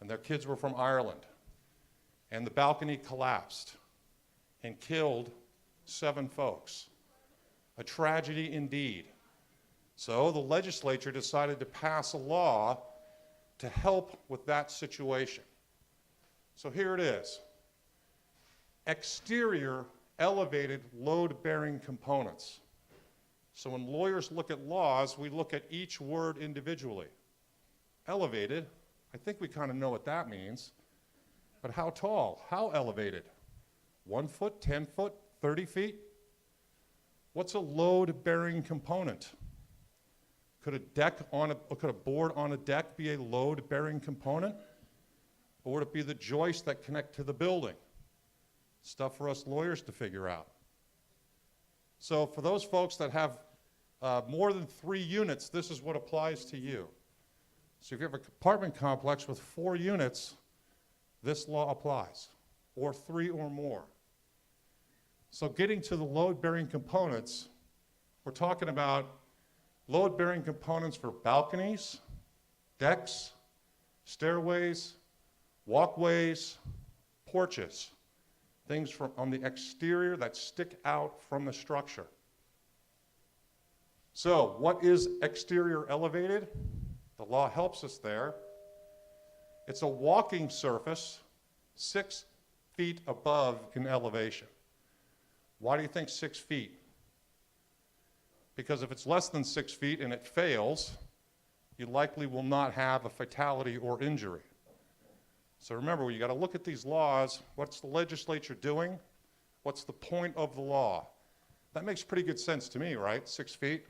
and their kids were from Ireland, and the balcony collapsed and killed 7 folks. A tragedy indeed. So the legislature decided to pass a law to help with that situation. So here it is. Exterior elevated load-bearing components. So when lawyers look at laws, we look at each word individually. Elevated, I think we kind of know what that means. But how tall? How elevated? 1 foot, 10 foot, 30 feet? What's a load-bearing component? Could a board on a deck be a load-bearing component? Or would it be the joists that connect to the building? Stuff for us lawyers to figure out. So for those folks that have more than 3 units, this is what applies to you. So if you have an apartment complex with 4 units, this law applies, or 3 or more. So getting to the load-bearing components, we're talking about load-bearing components for balconies, decks, stairways, walkways, porches, things from on the exterior that stick out from the structure. So what is exterior elevated? The law helps us there. It's a walking surface 6 feet above in elevation. Why do you think 6 feet? Because if it's less than 6 feet and it fails, you likely will not have a fatality or injury. So remember, you got to look at these laws. What's the legislature doing? What's the point of the law? That makes pretty good sense to me, right? 6 feet.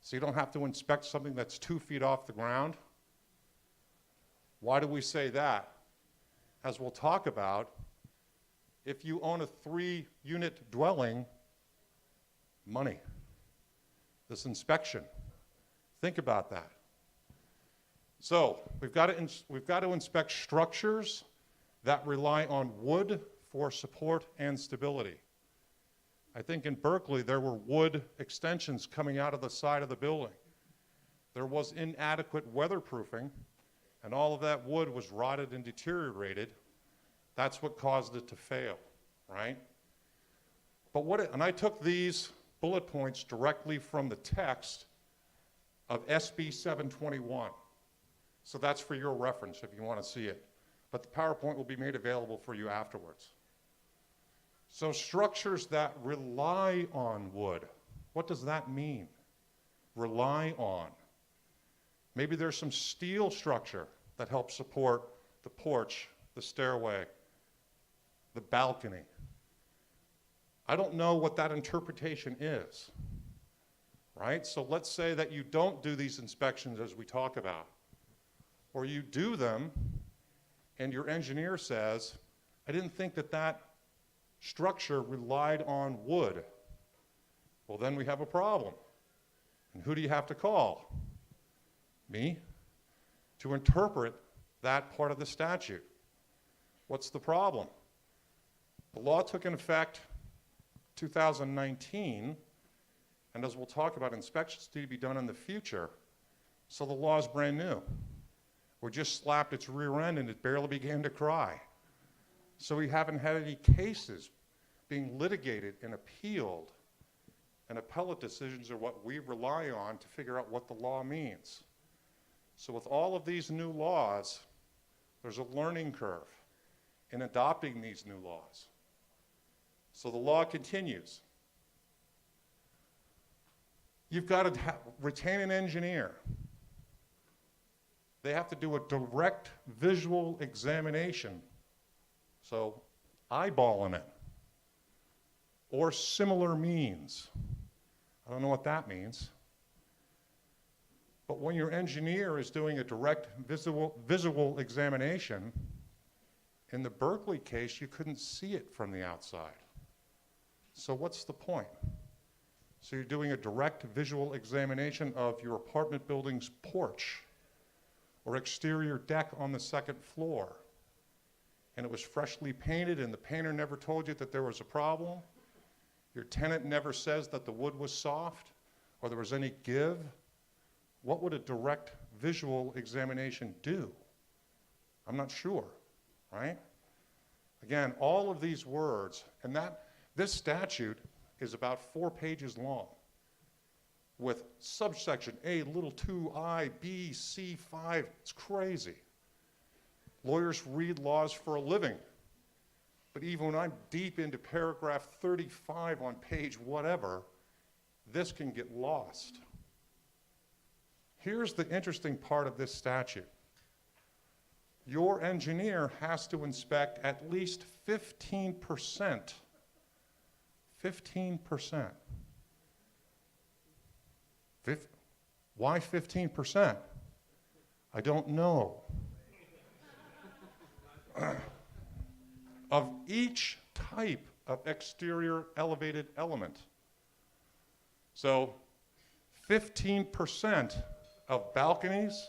So you don't have to inspect something that's 2 feet off the ground. Why do we say that? As we'll talk about, if you own a 3-unit dwelling, money. This inspection. Think about that. So we've got to inspect structures that rely on wood for support and stability. I think in Berkeley there were wood extensions coming out of the side of the building. There was inadequate weatherproofing, and all of that wood was rotted and deteriorated. That's what caused it to fail, right? And I took these bullet points directly from the text of SB 721. So that's for your reference if you want to see it. But the PowerPoint will be made available for you afterwards. So structures that rely on wood, what does that mean? Rely on. Maybe there's some steel structure that helps support the porch, the stairway, the balcony. I don't know what that interpretation is, right? So let's say that you don't do these inspections as we talk about, or you do them and your engineer says, I didn't think that that structure relied on wood. Well, then we have a problem. And who do you have to call? Me? To interpret that part of the statute. What's the problem? The law took in effect 2019, and as we'll talk about, inspections need to be done in the future, so the law is brand new. We just slapped its rear end and it barely began to cry. So we haven't had any cases being litigated and appealed, and appellate decisions are what we rely on to figure out what the law means. So with all of these new laws, there's a learning curve in adopting these new laws. So the law continues. You've got to retain an engineer. They have to do a direct visual examination, so eyeballing it, or similar means. I don't know what that means. But when your engineer is doing a direct visual examination, in the Berkeley case, you couldn't see it from the outside. So what's the point? So you're doing a direct visual examination of your apartment building's porch or exterior deck on the 2nd floor, and it was freshly painted and the painter never told you that there was a problem. Your tenant never says that the wood was soft or there was any give. What would a direct visual examination do? I'm not sure, right? Again, all of these words, and this statute is about 4 pages long with subsection A, little 2I, B, C5. It's crazy. Lawyers read laws for a living. But even when I'm deep into paragraph 35 on page whatever, this can get lost. Here's the interesting part of this statute. Your engineer has to inspect at least 15%. 15%. Why 15%? I don't know. Of each type of exterior elevated element. So 15% of balconies,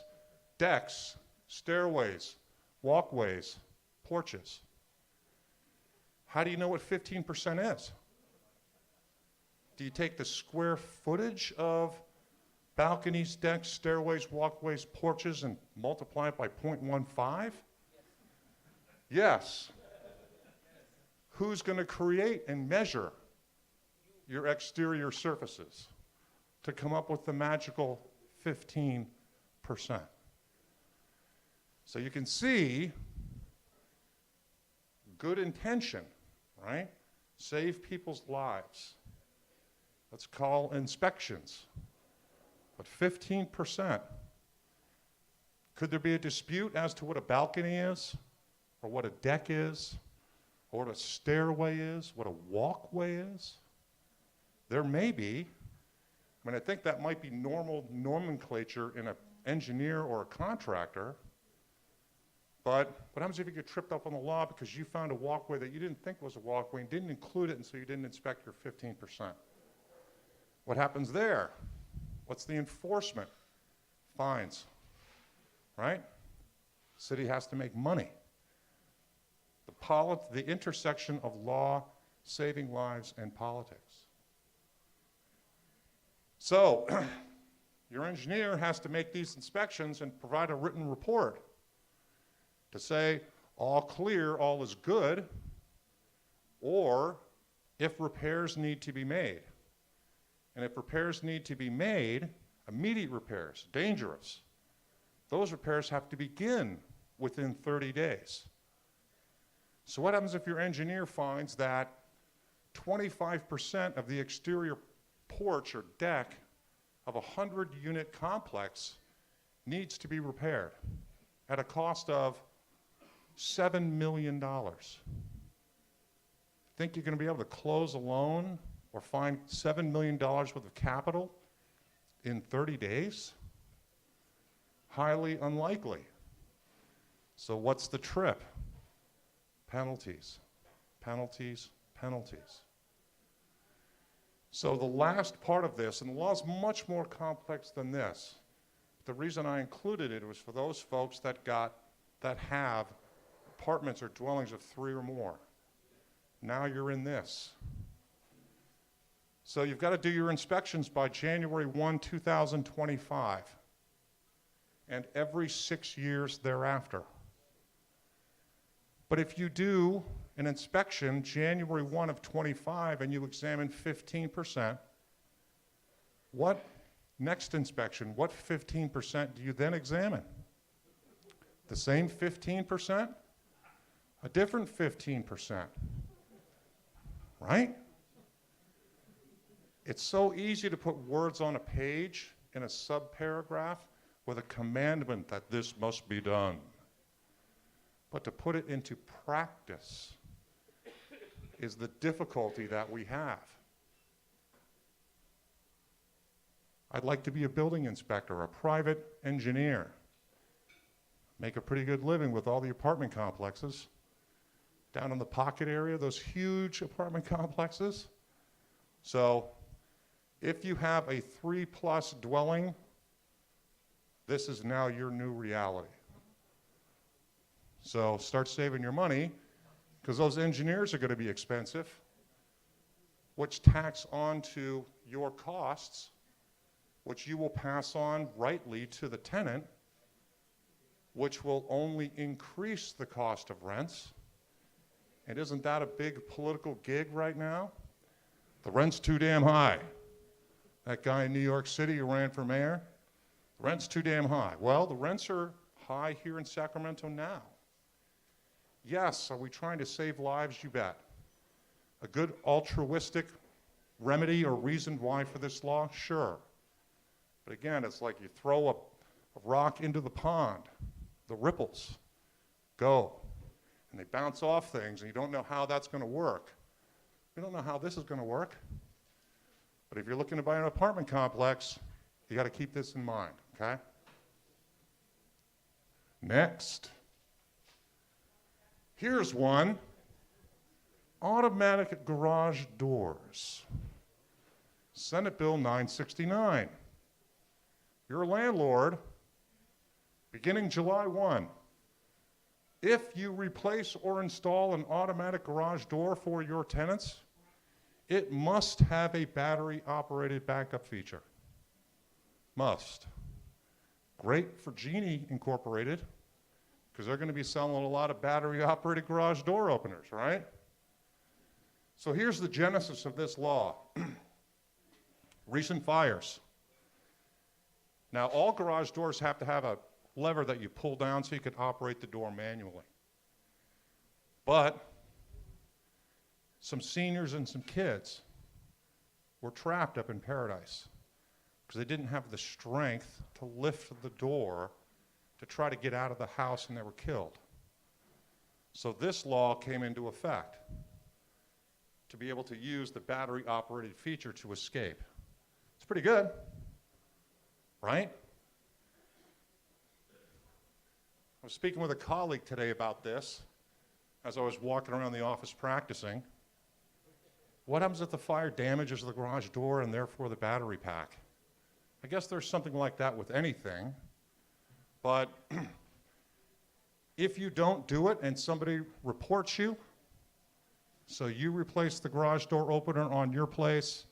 decks, stairways, walkways, porches. How do you know what 15% is? Do you take the square footage of balconies, decks, stairways, walkways, porches, and multiply it by 0.15? Yes. Who's going to create and measure your exterior surfaces to come up with the magical 15%? So you can see good intention, right? Save people's lives. Let's call inspections. But 15%. Could there be a dispute as to what a balcony is, or what a deck is, or what a stairway is, what a walkway is? There may be. I mean, I think that might be normal nomenclature in an engineer or a contractor. But what happens if you get tripped up on the law because you found a walkway that you didn't think was a walkway and didn't include it, and so you didn't inspect your 15%? What happens there? What's the enforcement? Fines, right? City has to make money. The intersection of law, saving lives, and politics. So, your engineer has to make these inspections and provide a written report to say, all clear, all is good, or if repairs need to be made. And if repairs need to be made, immediate repairs, dangerous, those repairs have to begin within 30 days. So what happens if your engineer finds that 25% of the exterior porch or deck of a 100-unit complex needs to be repaired at a cost of $7 million? Think you're going to be able to close a loan or find $7 million worth of capital in 30 days? Highly unlikely. So what's the trip? Penalties, penalties, penalties. So the last part of this, and the law is much more complex than this. The reason I included it was for those folks that have apartments or dwellings of 3 or more. Now you're in this. So you've got to do your inspections by January 1, 2025, and every 6 years thereafter. But if you do an inspection January 1 of 25 and you examine 15%, what next inspection, what 15% do you then examine? The same 15%? A different 15%, right? It's so easy to put words on a page in a subparagraph with a commandment that this must be done. But to put it into practice is the difficulty that we have. I'd like to be a building inspector, a private engineer, make a pretty good living with all the apartment complexes. Down in the pocket area, those huge apartment complexes. So if you have a 3+ dwelling, this is now your new reality. So start saving your money, because those engineers are going to be expensive, which tax onto your costs, which you will pass on rightly to the tenant, which will only increase the cost of rents. And isn't that a big political gig right now? The rent's too damn high. That guy in New York City who ran for mayor, the rent's too damn high. Well, the rents are high here in Sacramento now. Yes, are we trying to save lives? You bet. A good altruistic remedy or reason why for this law? Sure. But again, it's like you throw a rock into the pond. The ripples go, and they bounce off things, and you don't know how that's going to work. You don't know how this is going to work. But if you're looking to buy an apartment complex, you got to keep this in mind, okay? Next. Here's one Automatic garage doors. Senate Bill 969. You're a landlord, beginning July 1. If you replace or install an automatic garage door for your tenants, it must have a battery-operated backup feature. Must. Great for Genie Incorporated, because they're going to be selling a lot of battery-operated garage door openers, right? So here's the genesis of this law. Recent fires. Now, all garage doors have to have a lever that you pull down so you can operate the door manually. But some seniors and some kids were trapped up in Paradise because they didn't have the strength to lift the door to try to get out of the house, and they were killed. So this law came into effect to be able to use the battery-operated feature to escape. It's pretty good, right? I was speaking with a colleague today about this as I was walking around the office practicing. What happens if the fire damages the garage door and therefore the battery pack? I guess there's something like that with anything, but if you don't do it and somebody reports you, so you replace the garage door opener on your place,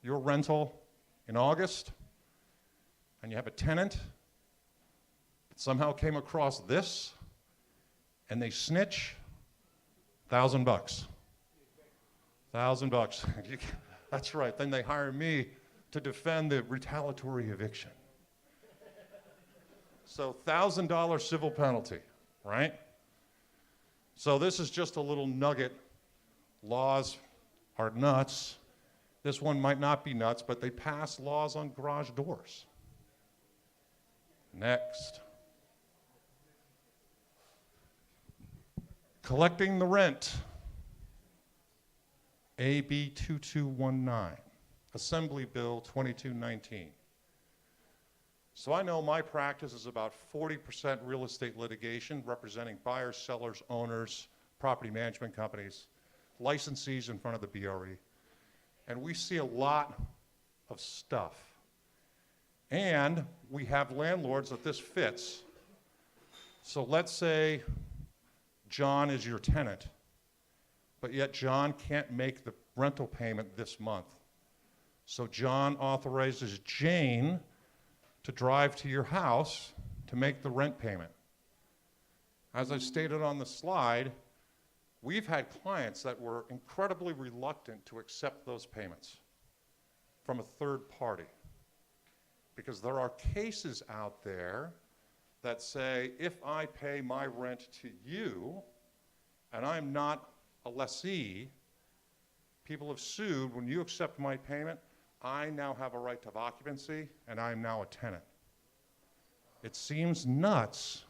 your rental in August, and you have a tenant that somehow came across this, and they snitch, $1,000. $1,000. That's right. Then they hire me to defend the retaliatory eviction. So $1,000 civil penalty, right? So this is just a little nugget. Laws are nuts. This one might not be nuts, but they pass laws on garage doors. Next. Collecting the rent. AB 2219, Assembly Bill 2219. So I know my practice is about 40% real estate litigation, representing buyers, sellers, owners, property management companies, licensees in front of the BRE. And we see a lot of stuff. And we have landlords that this fits. So let's say John is your tenant, but yet John can't make the rental payment this month. So John authorizes Jane to drive to your house to make the rent payment. As I stated on the slide, we've had clients that were incredibly reluctant to accept those payments from a third party, because there are cases out there that say, if I pay my rent to you and I'm not a lessee, people have sued, when you accept my payment, I now have a right to occupancy and I'm now a tenant. It seems nuts,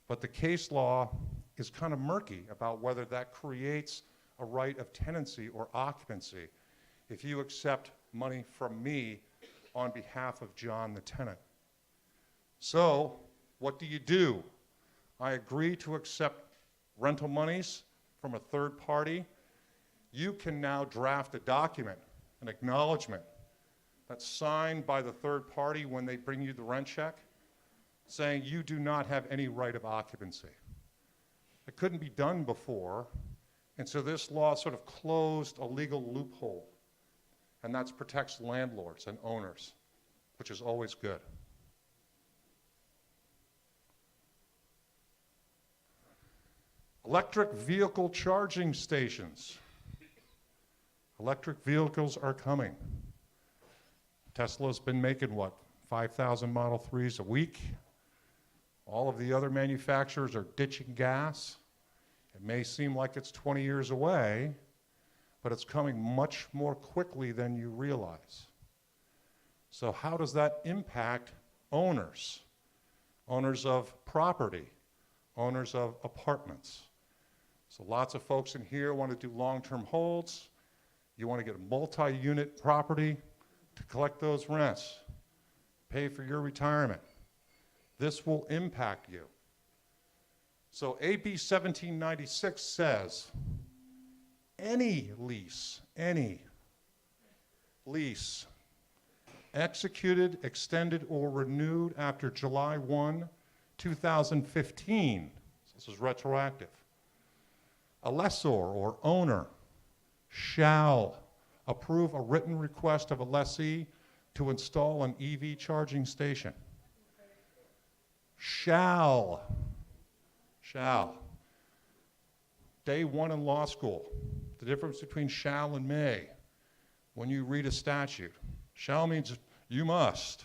but the case law is kind of murky about whether that creates a right of tenancy or occupancy if you accept money from me on behalf of John the tenant. So what do? I agree to accept rental monies from a third party. You can now draft a document, an acknowledgement, that's signed by the third party when they bring you the rent check, saying you do not have any right of occupancy. It couldn't be done before, and so this law sort of closed a legal loophole, and that protects landlords and owners, which is always good. Electric vehicle charging stations. Electric vehicles are coming. Tesla's been making, what, 5,000 Model 3s a week? All of the other manufacturers are ditching gas. It may seem like it's 20 years away, but it's coming much more quickly than you realize. So how does that impact owners? Owners of property, owners of apartments. So lots of folks in here want to do long-term holds. You want to get a multi-unit property to collect those rents, pay for your retirement. This will impact you. So AB 1796 says, any lease, executed, extended, or renewed after July 1, 2015, so this is retroactive, a lessor or owner shall approve a written request of a lessee to install an EV charging station. Shall. Day one in law school, the difference between shall and may. When you read a statute, shall means you must.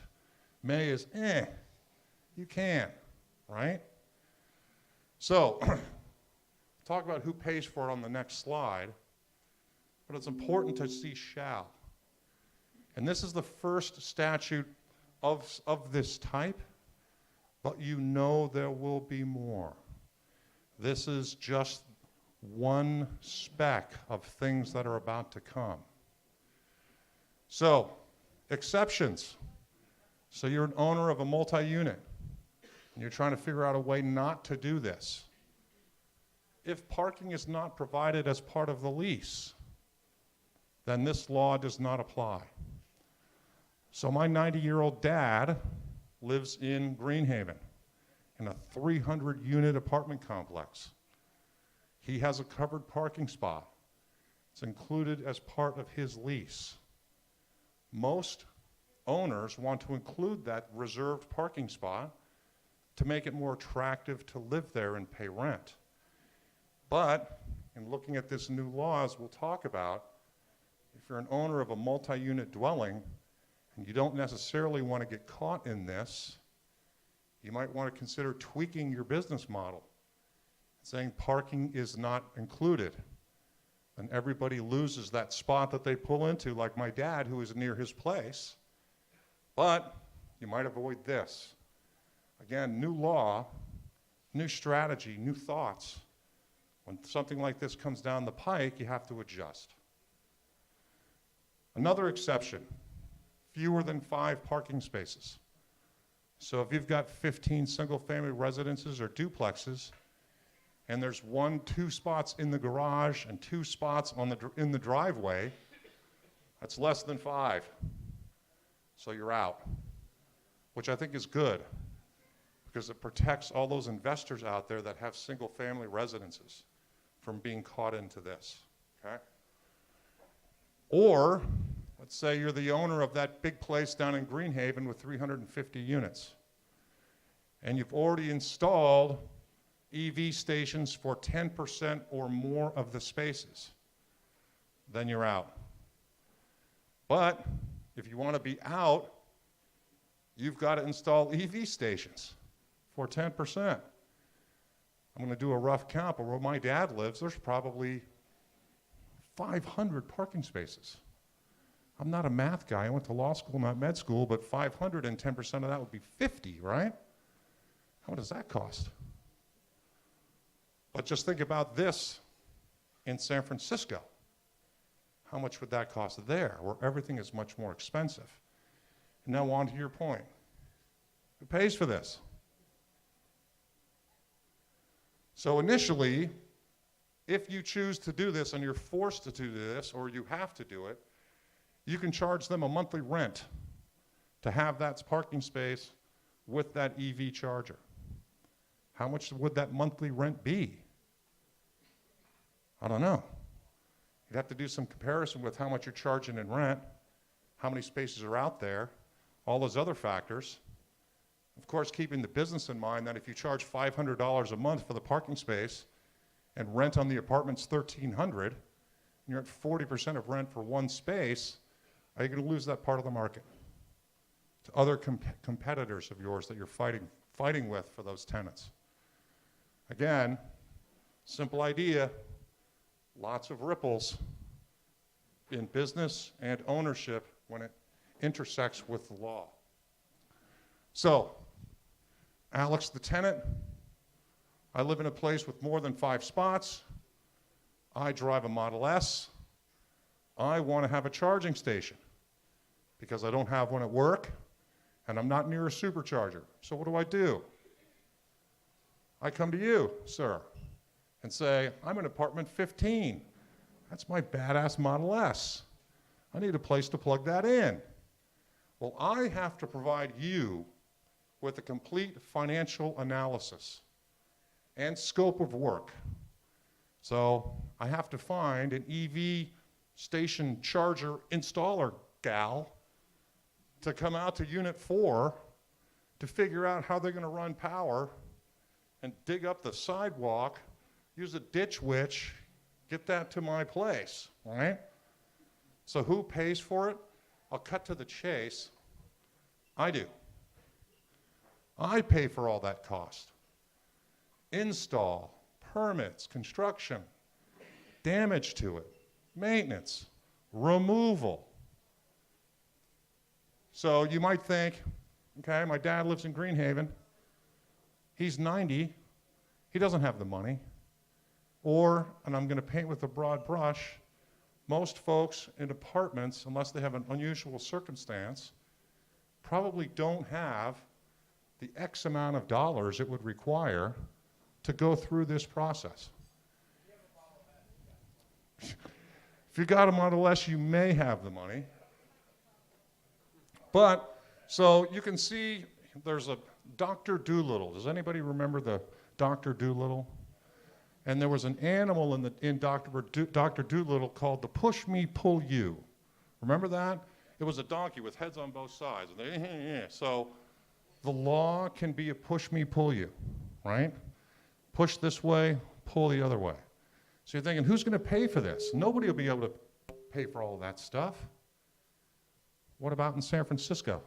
May is you can, right? So, talk about who pays for it on the next slide, but it's important to see shall. And this is the first statute of this type, but you know there will be more. This is just one speck of things that are about to come. So, exceptions. So you're an owner of a multi-unit, and you're trying to figure out a way not to do this. If parking is not provided as part of the lease, then this law does not apply. So my 90-year-old dad lives in Greenhaven in a 300-unit apartment complex. He has a covered parking spot. It's included as part of his lease. Most owners want to include that reserved parking spot to make it more attractive to live there and pay rent. But in looking at this new law, as we'll talk about, if you're an owner of a multi-unit dwelling and you don't necessarily want to get caught in this, you might want to consider tweaking your business model, saying parking is not included. And everybody loses that spot that they pull into, like my dad, who is near his place. But you might avoid this. Again, new law, new strategy, new thoughts. When something like this comes down the pike, you have to adjust. Another exception, fewer than 5 parking spaces. So if you've got 15 single-family residences or duplexes, and there's 2 spots in the garage and 2 spots in the driveway, that's less than 5. So you're out, which I think is good, because it protects all those investors out there that have single-family residences from being caught into this, okay? Or, let's say you're the owner of that big place down in Greenhaven with 350 units, and you've already installed EV stations for 10% or more of the spaces, then you're out. But if you want to be out, you've got to install EV stations for 10%. I'm going to do a rough count, but where my dad lives, there's probably 500 parking spaces. I'm not a math guy. I went to law school, not med school, but 500 and 10% of that would be 50, right? How does that cost? But just think about this in San Francisco. How much would that cost there, where everything is much more expensive? And now on to your point. Who pays for this? So initially, if you choose to do this and you're forced to do this, or you have to do it, you can charge them a monthly rent to have that parking space with that EV charger. How much would that monthly rent be? I don't know. You'd have to do some comparison with how much you're charging in rent, how many spaces are out there, all those other factors. Of course, keeping the business in mind that if you charge $500 a month for the parking space and rent on the apartment's $1,300, and you're at 40% of rent for one space, are you going to lose that part of the market to other competitors of yours that you're fighting with for those tenants? Again, simple idea, lots of ripples in business and ownership when it intersects with the law. So, Alex the tenant, I live in a place with more than 5 spots. I drive a Model S. I want to have a charging station because I don't have one at work and I'm not near a supercharger. So what do? I come to you, sir, and say, I'm in apartment 15. That's my badass Model S. I need a place to plug that in. Well, I have to provide you with a complete financial analysis and scope of work. So I have to find an EV station charger installer gal to come out to Unit 4 to figure out how they're going to run power and dig up the sidewalk, use a ditch witch, get that to my place, all right? So who pays for it? I'll cut to the chase. I do. I pay for all that cost. Install, permits, construction, damage to it, maintenance, removal. So you might think, okay, my dad lives in Greenhaven. He's 90. He doesn't have the money. Or, and I'm going to paint with a broad brush, most folks in apartments, unless they have an unusual circumstance, probably don't have the X amount of dollars it would require to go through this process. If you got a Model S, you may have the money. But, so you can see there's a Dr. Dolittle. Does anybody remember the Dr. Dolittle? And there was an animal in Dr. Dolittle called the push me, pull you. Remember that? It was a donkey with heads on both sides. So the law can be a push me, pull you, right? Push this way, pull the other way. So you're thinking, who's going to pay for this? Nobody will be able to pay for all of that stuff. What about in San Francisco?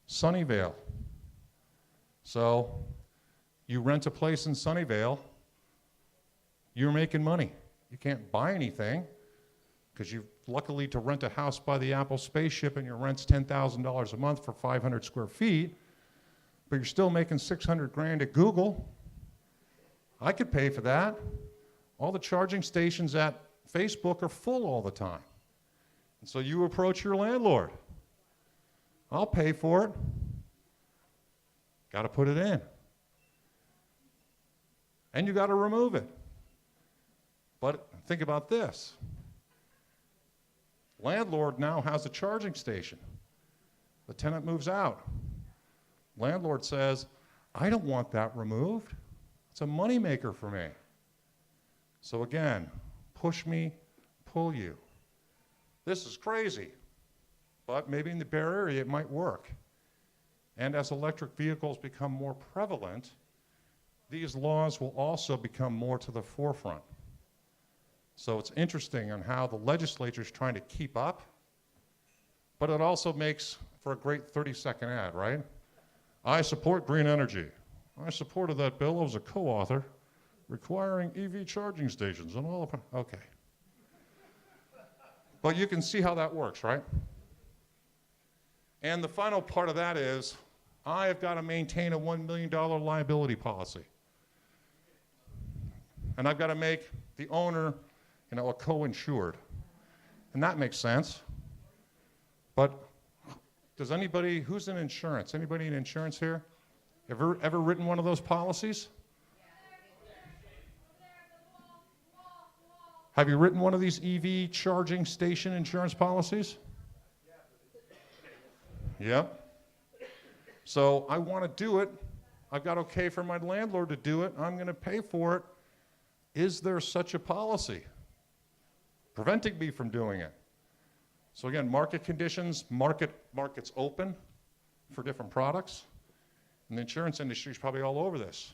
Sunnyvale. So you rent a place in Sunnyvale, you're making money. You can't buy anything because you luckily to rent a house by the Apple spaceship and your rent's $10,000 a month for 500 square feet, but you're still making 600 grand at Google. I could pay for that. All the charging stations at Facebook are full all the time. And so you approach your landlord. I'll pay for it. Got to put it in. And you got to remove it. But think about this. Landlord now has a charging station. The tenant moves out. Landlord says, I don't want that removed. It's a moneymaker for me. So again, push me, pull you. This is crazy, but maybe in the Bay Area it might work. And as electric vehicles become more prevalent, these laws will also become more to the forefront. So it's interesting on how the legislature is trying to keep up, but it also makes for a great 30-second ad, right? I support green energy. I supported that bill. I was a co-author requiring EV charging stations and all of okay. But you can see how that works, right? And the final part of that is I have got to maintain a $1 million liability policy. And I've got to make the owner, a co-insured. And that makes sense. But does anybody, who's in insurance? Anybody in insurance here? Ever written one of those policies? Have you written one of these EV charging station insurance policies? Yep. So I want to do it. I've got okay for my landlord to do it. I'm going to pay for it. Is there such a policy preventing me from doing it? So again, market conditions, markets open for different products. And the insurance industry is probably all over this.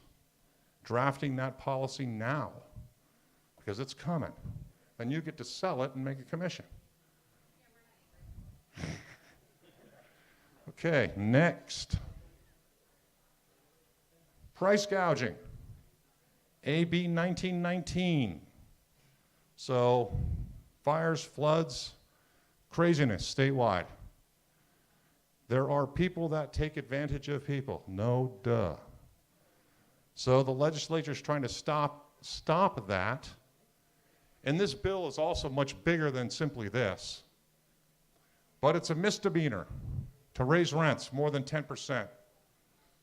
Drafting that policy now, because it's coming. And you get to sell it and make a commission. Okay, next. Price gouging. AB 1919. So, fires, floods, craziness statewide. There are people that take advantage of people. No duh. So the legislature is trying to stop that. And this bill is also much bigger than simply this. But it's a misdemeanor to raise rents more than 10%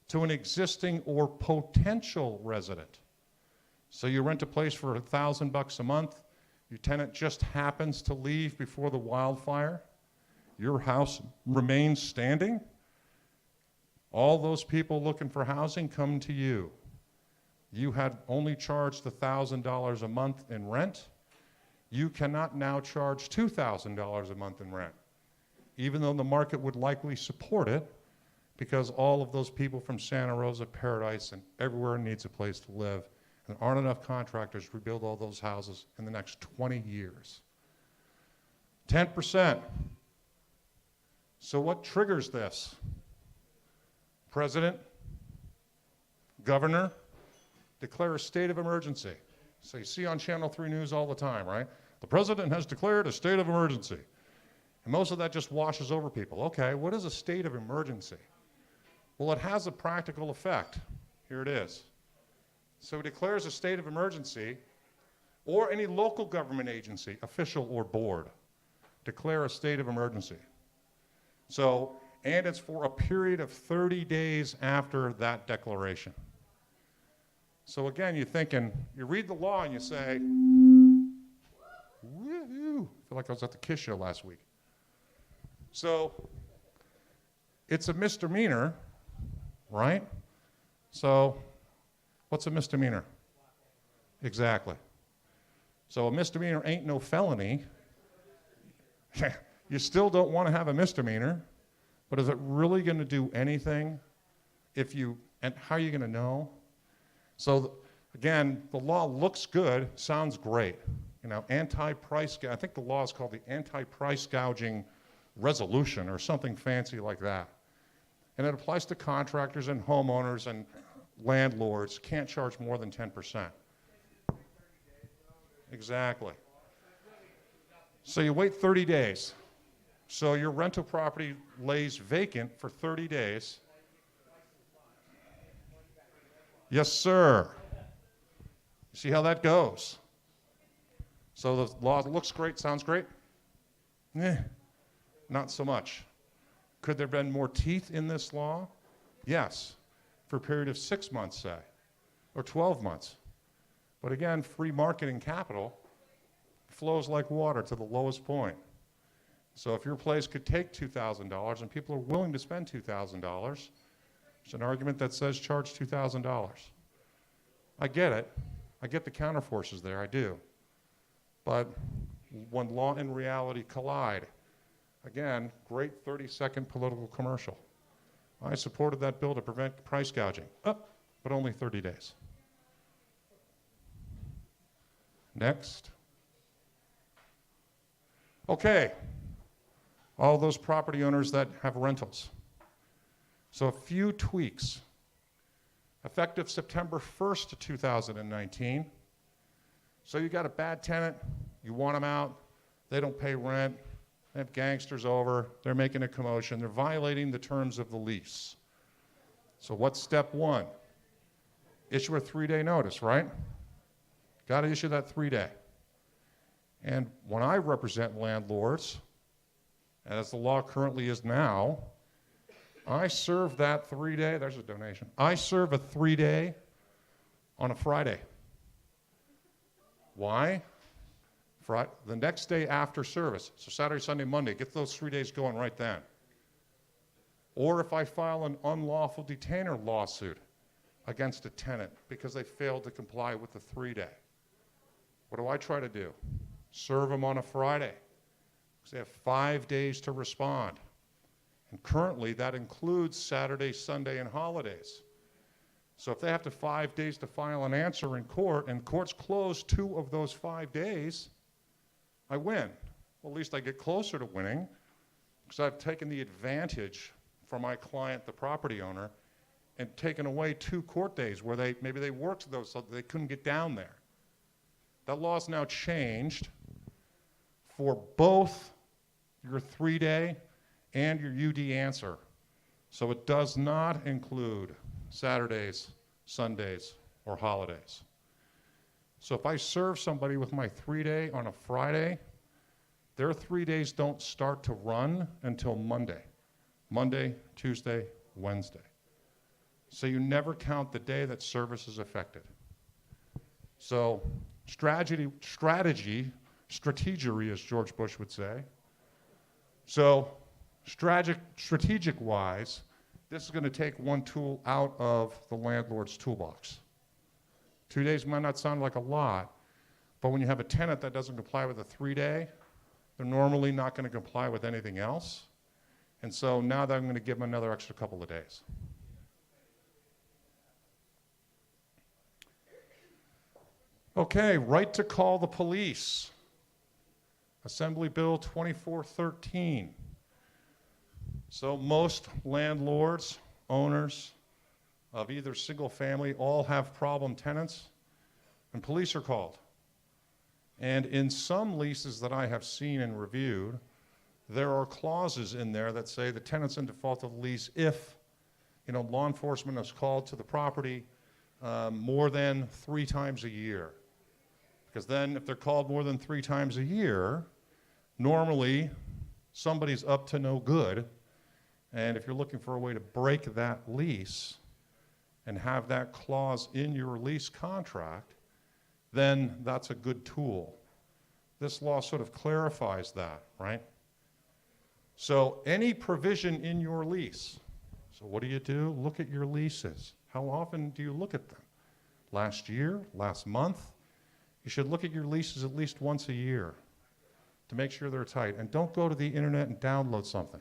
to an existing or potential resident. So you rent a place for $1,000 a month, Your tenant just happens to leave before the wildfire. Your house remains standing. All those people looking for housing come to you. You had only charged $1,000 a month in rent. You cannot now charge $2,000 a month in rent, even though the market would likely support it, because all of those people from Santa Rosa, Paradise, and everywhere needs a place to live. And there aren't enough contractors to rebuild all those houses in the next 20 years. 10%. So what triggers this? President, governor, declare a state of emergency. So you see on Channel 3 News all the time, right? The president has declared a state of emergency. And most of that just washes over people. Okay, what is a state of emergency? Well, it has a practical effect. Here it is. So he declares a state of emergency, or any local government agency, official or board, declare a state of emergency. So, and it's for a period of 30 days after that declaration. So again, you're thinking, you read the law and you say, woo-hoo. I feel like I was at the Kiss show last week. So it's a misdemeanor, right? So what's a misdemeanor? Exactly. So a misdemeanor ain't no felony. You still don't want to have a misdemeanor, but is it really going to do anything if you, and how are you going to know? So again, the law looks good, sounds great. You know, anti-price, I think the law is called the anti-price gouging resolution or something fancy like that. And it applies to contractors and homeowners and landlords, can't charge more than 10%. Exactly. So you wait 30 days. So your rental property lays vacant for 30 days. Yes, sir. See how that goes? So the law looks great, sounds great? Not so much. Could there have been more teeth in this law? Yes, for a period of 6 months, say, or 12 months. But again, free marketing capital flows like water to the lowest point. So if your place could take $2,000 and people are willing to spend $2,000, there's an argument that says charge $2,000. I get it. I get the counterforces there, I do. But when law and reality collide, again, great 30-second political commercial. I supported that bill to prevent price gouging. But only 30 days. Next. Okay. All those property owners that have rentals. So a few tweaks. Effective September 1st, 2019. So you got a bad tenant, you want them out, they don't pay rent, they have gangsters over, they're making a commotion, they're violating the terms of the lease. So what's step one? Issue a 3-day notice, right? Got to issue that 3-day. And when I represent landlords, as the law currently is now, I serve that 3-day, there's a donation, I serve a 3-day on a Friday. Why? The next day after service, so Saturday, Sunday, Monday, get those 3 days going right then. Or if I file an unlawful detainer lawsuit against a tenant because they failed to comply with the 3-day. What do I try to do? Serve them on a Friday, because they have 5 days to respond. And currently, that includes Saturday, Sunday, and holidays. So if they have 5 days to file an answer in court, and court's closed 2 of those 5 days, I win. Well, at least I get closer to winning, because I've taken the advantage from my client, the property owner, and taken away 2 court days where maybe they worked those so they couldn't get down there. That law's now changed for both your 3-day and your UD answer. So it does not include Saturdays, Sundays, or holidays. So if I serve somebody with my 3-day on a Friday, their 3 days don't start to run until Monday. Monday, Tuesday, Wednesday. So you never count the day that service is affected. So strategy strategery, as George Bush would say. So strategic-wise, this is going to take one tool out of the landlord's toolbox. 2 days might not sound like a lot, but when you have a tenant that doesn't comply with a 3-day, they're normally not going to comply with anything else. And so now that I'm going to give them another extra couple of days. Okay, right to call the police. Assembly Bill 2413. So most landlords, owners of either single family, all have problem tenants, and police are called. And in some leases that I have seen and reviewed, there are clauses in there that say the tenant's in default of the lease if, law enforcement is called to the property more than 3 times a year. Because then if they're called more than 3 times a year, normally somebody's up to no good. And if you're looking for a way to break that lease and have that clause in your lease contract, then that's a good tool. This law sort of clarifies that, right? So any provision in your lease, so what do? Look at your leases. How often do you look at them? Last year? Last month? You should look at your leases at least once a year to make sure they're tight. And don't go to the internet and download something.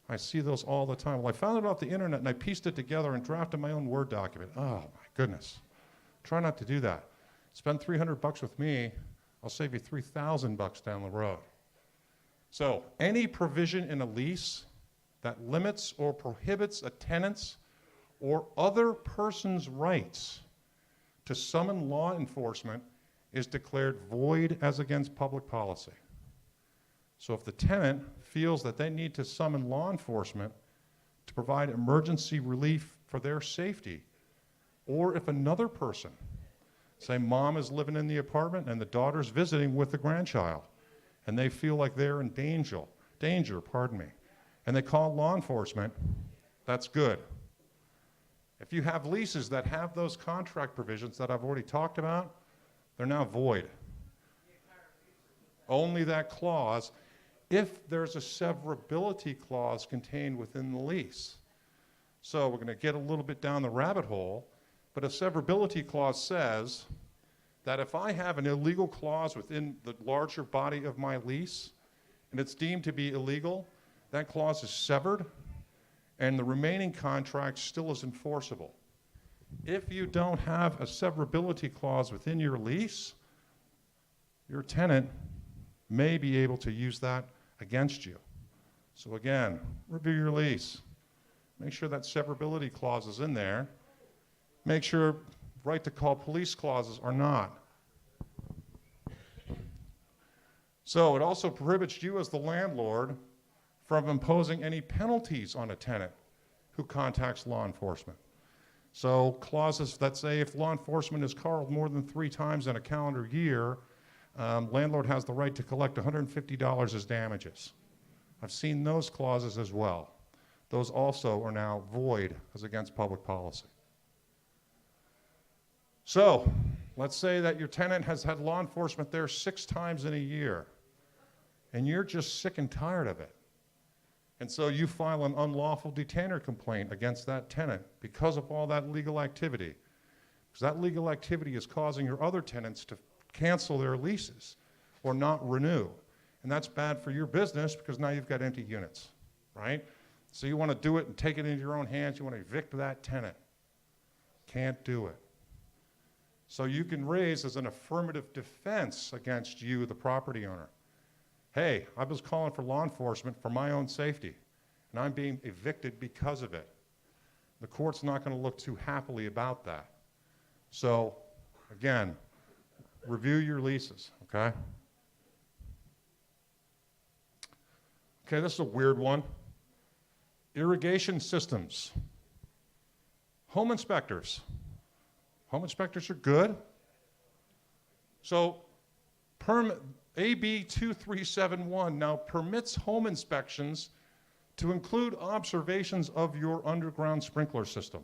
I see those all the time. Well, I found it off the internet and I pieced it together and drafted my own Word document. Oh my goodness. Try not to do that. Spend $300 with me, I'll save you $3,000 down the road. So any provision in a lease that limits or prohibits a tenant's or other person's rights to summon law enforcement is declared void as against public policy. So if the tenant feels that they need to summon law enforcement to provide emergency relief for their safety, or if another person, say mom is living in the apartment and the daughter's visiting with the grandchild, and they feel like they're in danger, and they call law enforcement, that's good. If you have leases that have those contract provisions that I've already talked about, they're now void. Only that clause, if there's a severability clause contained within the lease. So we're going to get a little bit down the rabbit hole, but a severability clause says that if I have an illegal clause within the larger body of my lease, and it's deemed to be illegal, that clause is severed, and the remaining contract still is enforceable. If you don't have a severability clause within your lease, your tenant may be able to use that against you. So again, review your lease. Make sure that severability clause is in there. Make sure right to call police clauses are not. So it also prohibits you as the landlord from imposing any penalties on a tenant who contacts law enforcement. So clauses that say if law enforcement is called more than 3 times in a calendar year, landlord has the right to collect $150 as damages. I've seen those clauses as well. Those also are now void as against public policy. So let's say that your tenant has had law enforcement there 6 times in a year, and you're just sick and tired of it. And so you file an unlawful detainer complaint against that tenant because of all that legal activity. Because that legal activity is causing your other tenants to cancel their leases or not renew. And that's bad for your business because now you've got empty units, right? So you want to do it and take it into your own hands. You want to evict that tenant. Can't do it. So you can raise as an affirmative defense against you, the property owner. Hey, I was calling for law enforcement for my own safety, and I'm being evicted because of it. The court's not going to look too happily about that. So, again, review your leases, okay? Okay, this is a weird one. Irrigation systems. Home inspectors. Home inspectors are good. So, AB 2371 now permits home inspections to include observations of your underground sprinkler system.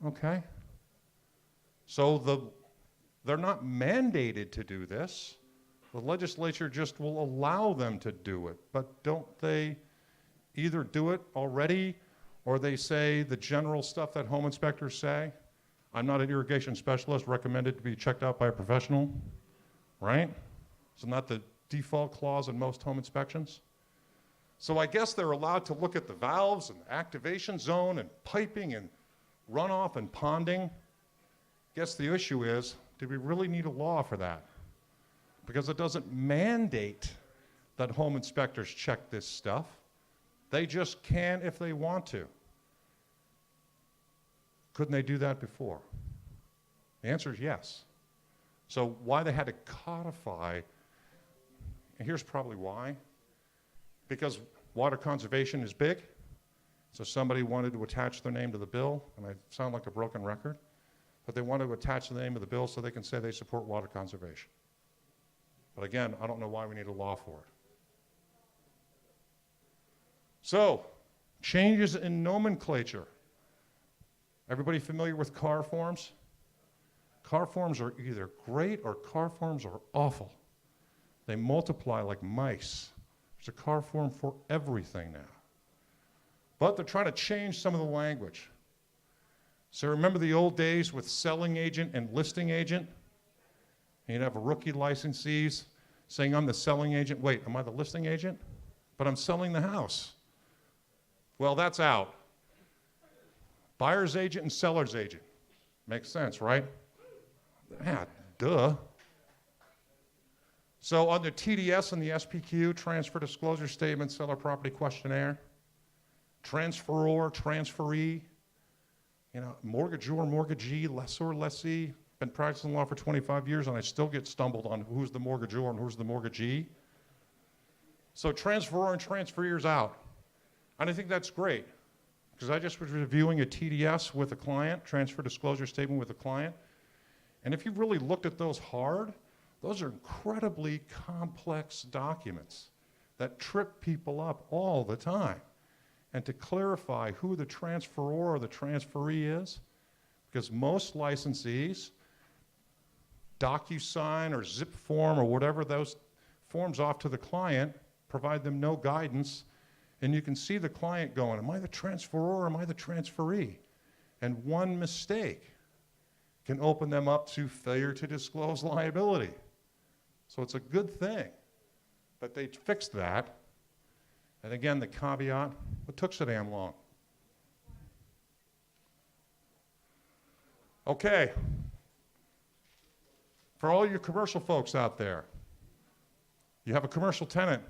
Okay? So they're not mandated to do this, The legislature just will allow them to do it, but don't they either do it already or they say the general stuff that home inspectors say? I'm not an irrigation specialist, recommended to be checked out by a professional, right? Isn't that the default clause in most home inspections? So I guess they're allowed to look at the valves and activation zone and piping and runoff and ponding. Guess the issue is, do we really need a law for that? Because it doesn't mandate that home inspectors check this stuff. They just can if they want to. Couldn't they do that before? The answer is yes. So why they had to codify, and here's probably why. Because water conservation is big, so somebody wanted to attach their name to the bill, and I sound like a broken record, but they wanted to attach the name of the bill so they can say they support water conservation. But again, I don't know why we need a law for it. So, changes in nomenclature. Everybody familiar with car forms? Car forms are either great or car forms are awful. They multiply like mice. There's a car form for everything now. But they're trying to change some of the language. So remember the old days with selling agent and listing agent? You'd have rookie licensees saying, I'm the selling agent. Wait, am I the listing agent? But I'm selling the house. Well, that's out. Buyer's agent and seller's agent. Makes sense, right? Yeah, duh. So on the TDS and the SPQ, transfer disclosure statement, seller property questionnaire, transferor, transferee, mortgagor, mortgagee, lessor, lessee. Been practicing law for 25 years and I still get stumbled on who's the mortgagor and who's the mortgagee. So transferor and transferee's out. And I think that's great because I just was reviewing a TDS with a client, transfer disclosure statement with a client. And if you've really looked at those hard, those are incredibly complex documents that trip people up all the time. And to clarify who the transferor or the transferee is, because most licensees, DocuSign or zip form or whatever those forms off to the client, provide them no guidance, and you can see the client going, am I the transferor or am I the transferee? And one mistake can open them up to failure to disclose liability. So it's a good thing that they fixed that. And again, the caveat, it took so damn long. Okay. For all you commercial folks out there, you have a commercial tenant.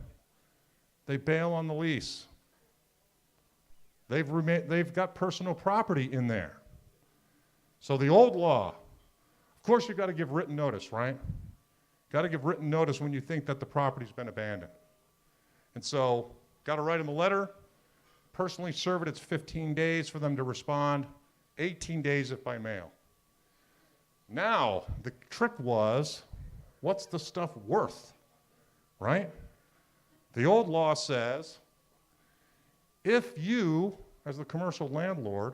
They bail on the lease. They've got personal property in there. So the old law, of course you've got to give written notice, right? Got to give written notice when you think that the property's been abandoned. And so, got to write them a letter, personally serve it, it's 15 days for them to respond, 18 days if by mail. Now, the trick was, what's the stuff worth, right? The old law says, if you, as the commercial landlord,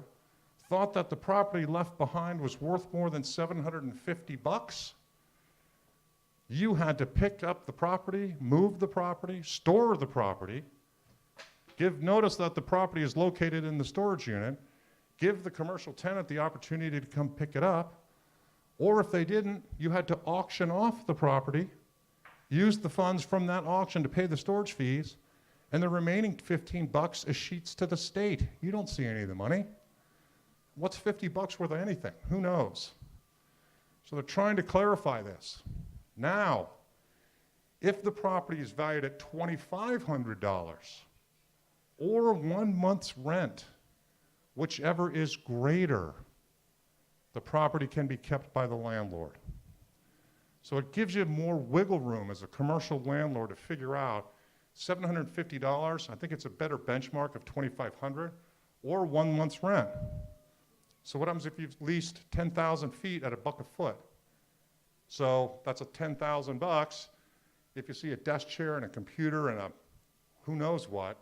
thought that the property left behind was worth more than $750, you had to pick up the property, move the property, store the property, give notice that the property is located in the storage unit, give the commercial tenant the opportunity to come pick it up, or if they didn't, you had to auction off the property, use the funds from that auction to pay the storage fees, and the remaining $15 is sheets to the state. You don't see any of the money. What's $50 worth of anything? Who knows? So they're trying to clarify this. Now, if the property is valued at $2,500 or 1 month's rent, whichever is greater, the property can be kept by the landlord. So it gives you more wiggle room as a commercial landlord to figure out $750, I think it's a better benchmark of $2,500, or 1 month's rent. So what happens if you've leased 10,000 feet at $1 a foot? So that's a $10,000. If you see a desk chair and a computer and a who knows what,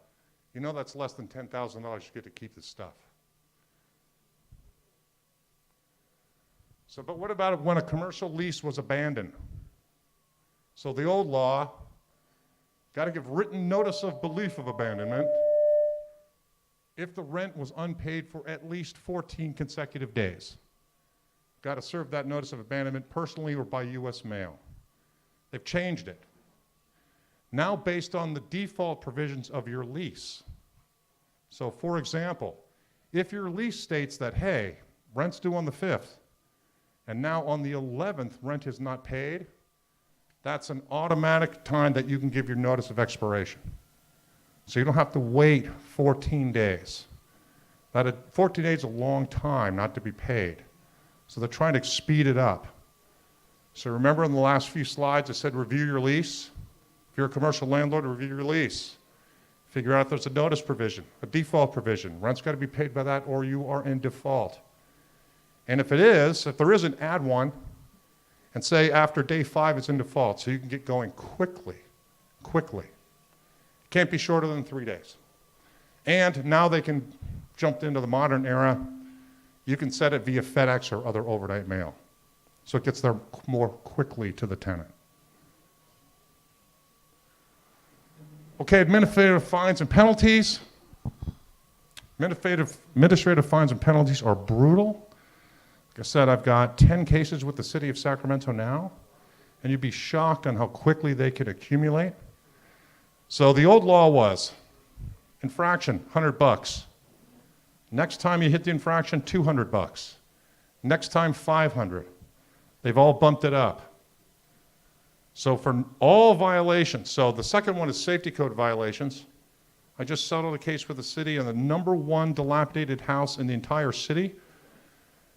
you know that's less than $10,000 you get to keep this stuff. So, but what about when a commercial lease was abandoned? So the old law, got to give written notice of belief of abandonment if the rent was unpaid for at least 14 consecutive days. Got to serve that notice of abandonment personally or by U.S. mail. They've changed it. Now based on the default provisions of your lease. So for example, if your lease states that, hey, rent's due on the 5th, and now on the 11th rent is not paid, that's an automatic time that you can give your notice of expiration. So you don't have to wait 14 days. 14 days is a long time not to be paid. So they're trying to speed it up. So remember in the last few slides I said review your lease? If you're a commercial landlord, review your lease. Figure out if there's a notice provision, a default provision. Rent's got to be paid by that or you are in default. And if there isn't, add one and say after day 5 it's in default so you can get going quickly. Can't be shorter than 3 days. And now they can jump into the modern era. You can set it via FedEx or other overnight mail. So it gets there more quickly to the tenant. Okay, administrative fines and penalties. Administrative fines and penalties are brutal. Like I said, I've got 10 cases with the city of Sacramento now, and you'd be shocked on how quickly they can accumulate. So the old law was infraction, $100. Next time you hit the infraction, $200. Next time, $500. They've all bumped it up. So for all violations, so the second one is safety code violations. I just settled a case with the city on the #1 dilapidated house in the entire city.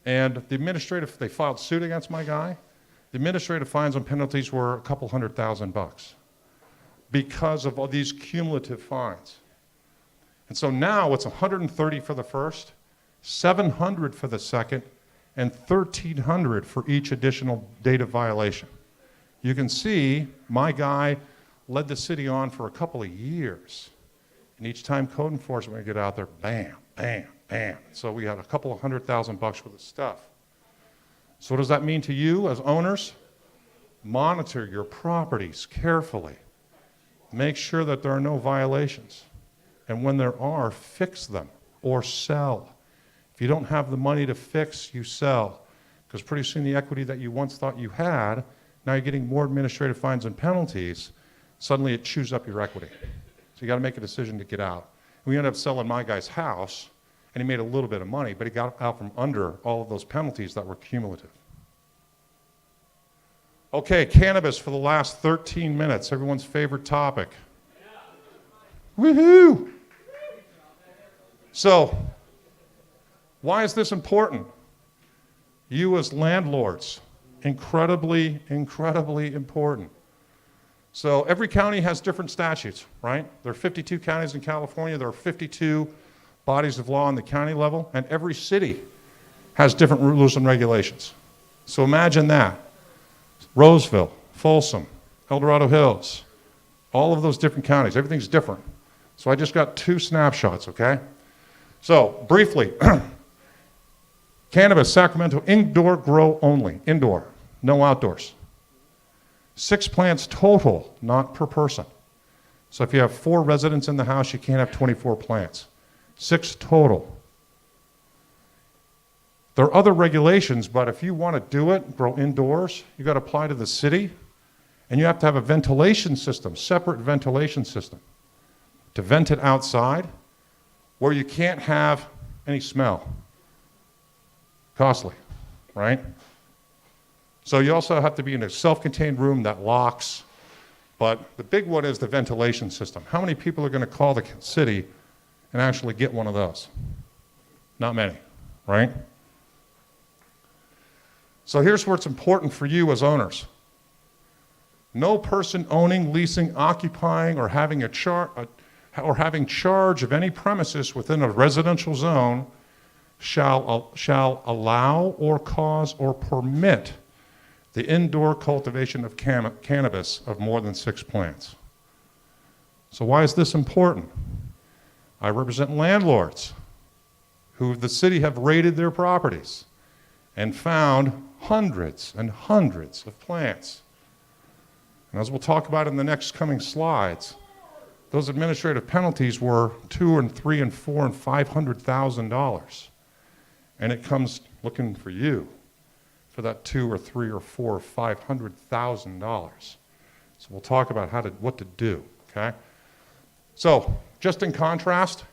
And they filed suit against my guy. The administrative fines and penalties were a couple $100,000 because of all these cumulative fines. And so now it's $130 for the first, $700 for the second, and $1,300 for each additional date of violation. You can see my guy led the city on for a couple of years. And each time code enforcement would get out there, bam, bam, bam. So we had a couple of $100,000 worth of stuff. So what does that mean to you as owners? Monitor your properties carefully. Make sure that there are no violations. And when there are, fix them or sell. If you don't have the money to fix, you sell. Because pretty soon the equity that you once thought you had, now you're getting more administrative fines and penalties. Suddenly it chews up your equity. So you got to make a decision to get out. We ended up selling my guy's house, and he made a little bit of money, but he got out from under all of those penalties that were cumulative. Okay, cannabis for the last 13 minutes, everyone's favorite topic. Woohoo! So, why is this important? You as landlords, incredibly, incredibly important. So every county has different statutes, right? There are 52 counties in California, there are 52 bodies of law on the county level, and every city has different rules and regulations. So imagine that. Roseville, Folsom, El Dorado Hills, all of those different counties, everything's different. So I just got 2 snapshots, okay? So, briefly, cannabis, Sacramento, indoor grow only, indoor, no outdoors. 6 plants total, not per person. So if you have 4 residents in the house, you can't have 24 plants. 6 total. There are other regulations, but if you want to do it, grow indoors, you got to apply to the city, and you have to have a ventilation system, separate ventilation system, to vent it outside, where you can't have any smell. Costly, right? So you also have to be in a self-contained room that locks, but the big one is the ventilation system. How many people are going to call the city and actually get one of those? Not many, right? So here's where it's important for you as owners. No person owning, leasing, occupying, or having charge of any premises within a residential zone shall allow or cause or permit the indoor cultivation of cannabis of more than 6 plants. So why is this important? I represent landlords who the city have raided their properties and found hundreds and hundreds of plants. And as we'll talk about in the next coming slides, those administrative penalties were $2 and $3 and $4 and $500,000. And it comes looking for you for that $2 or $3 or $4 or $500,000. So we'll talk about what to do, okay? So just in contrast,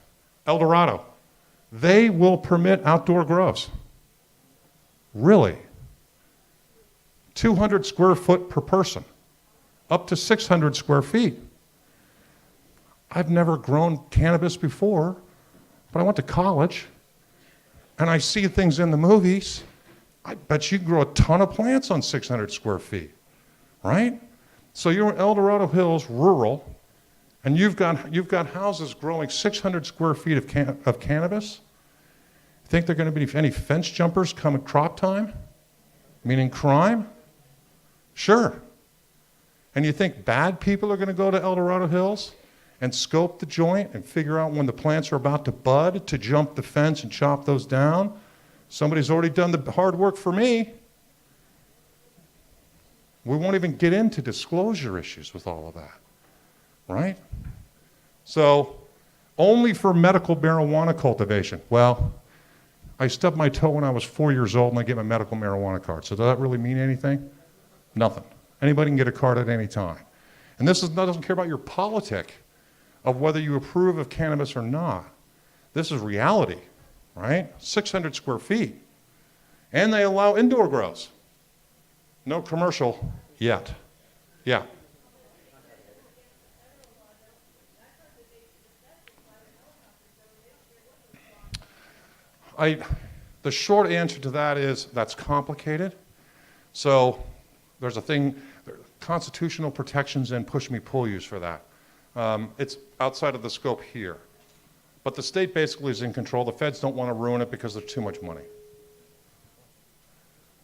El Dorado, they will permit outdoor grows. Really. 200 square foot per person, up to 600 square feet. I've never grown cannabis before, but I went to college, and I see things in the movies. I bet you can grow a ton of plants on 600 square feet, right? So you're in El Dorado Hills, rural, and you've got houses growing 600 square feet of cannabis. Think there are going to be any fence jumpers come at crop time? Meaning crime? Sure. And you think bad people are going to go to El Dorado Hills and scope the joint and figure out when the plants are about to bud to jump the fence and chop those down? Somebody's already done the hard work for me. We won't even get into disclosure issues with all of that, right? So, only for medical marijuana cultivation. Well, I stubbed my toe when I was 4 years old and I get my medical marijuana card. So does that really mean anything? Nothing. Anybody can get a card at any time. And this doesn't care about your politic of whether you approve of cannabis or not. This is reality, right? 600 square feet. And they allow indoor grows. No commercial yet. Yeah. The short answer to that is that's complicated. So there's a thing, constitutional protections and push me, pull yous for that. It's outside of the scope here. But the state basically is in control. The feds don't want to ruin it because there's too much money.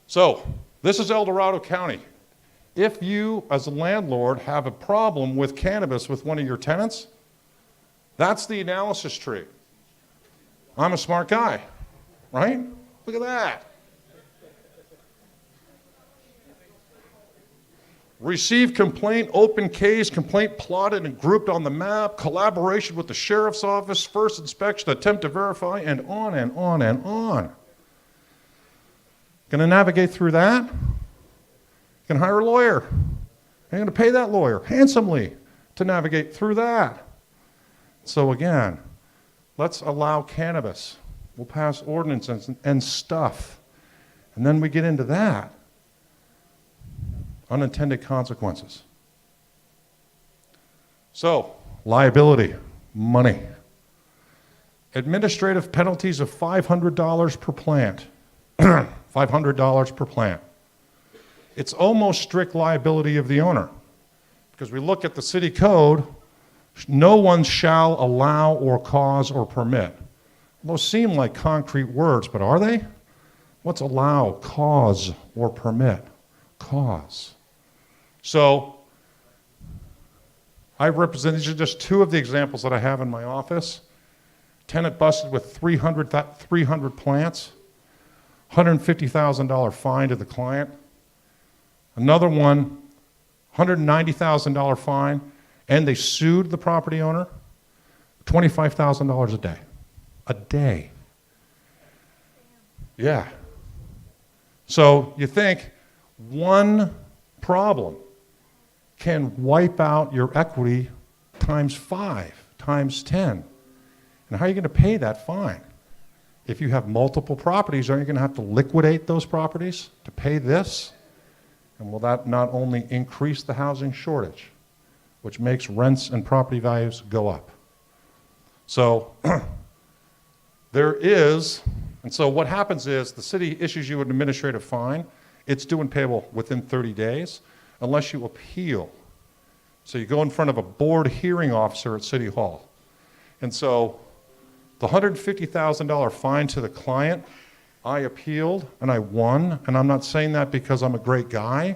So this is El Dorado County. If you, as a landlord, have a problem with cannabis with one of your tenants, that's the analysis tree. I'm a smart guy, right? Look at that. Receive complaint, open case, complaint plotted and grouped on the map, collaboration with the sheriff's office, first inspection, attempt to verify, and on and on and on. Going to navigate through that? You can hire a lawyer. You're going to pay that lawyer handsomely to navigate through that. So again, let's allow cannabis. We'll pass ordinances and stuff. And then we get into that. Unintended consequences. So, liability, money. Administrative penalties of $500 per plant. $500 per plant. It's almost strict liability of the owner. Because we look at the city code, no one shall allow or cause or permit. Those seem like concrete words, but are they? What's allow, cause, or permit? Cause. So, I represent, these are just two of the examples that I have in my office. Tenant busted with 300 plants, $150,000 fine to the client. Another one, $190,000 fine, and they sued the property owner, $25,000 a day. A day. Yeah. So you think one problem can wipe out your equity times 5, times 10. And how are you going to pay that fine? If you have multiple properties, aren't you going to have to liquidate those properties to pay this? And will that not only increase the housing shortage, which makes rents and property values go up? So there is, and so what happens is the city issues you an administrative fine. It's due and payable within 30 days unless you appeal. So you go in front of a board hearing officer at City Hall. And so the $150,000 fine to the client, I appealed and I won, and I'm not saying that because I'm a great guy,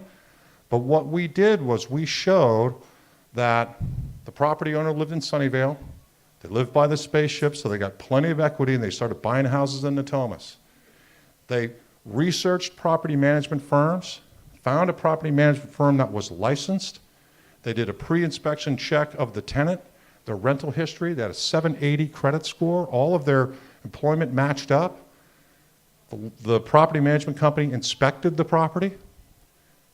but what we did was we showed that the property owner lived in Sunnyvale, they lived by the spaceship, so they got plenty of equity, and they started buying houses in Natomas. They researched property management firms, found a property management firm that was licensed, They did a pre-inspection check of the tenant, their rental history. They had a 780 credit score. All of their employment matched up. The property management company inspected the property.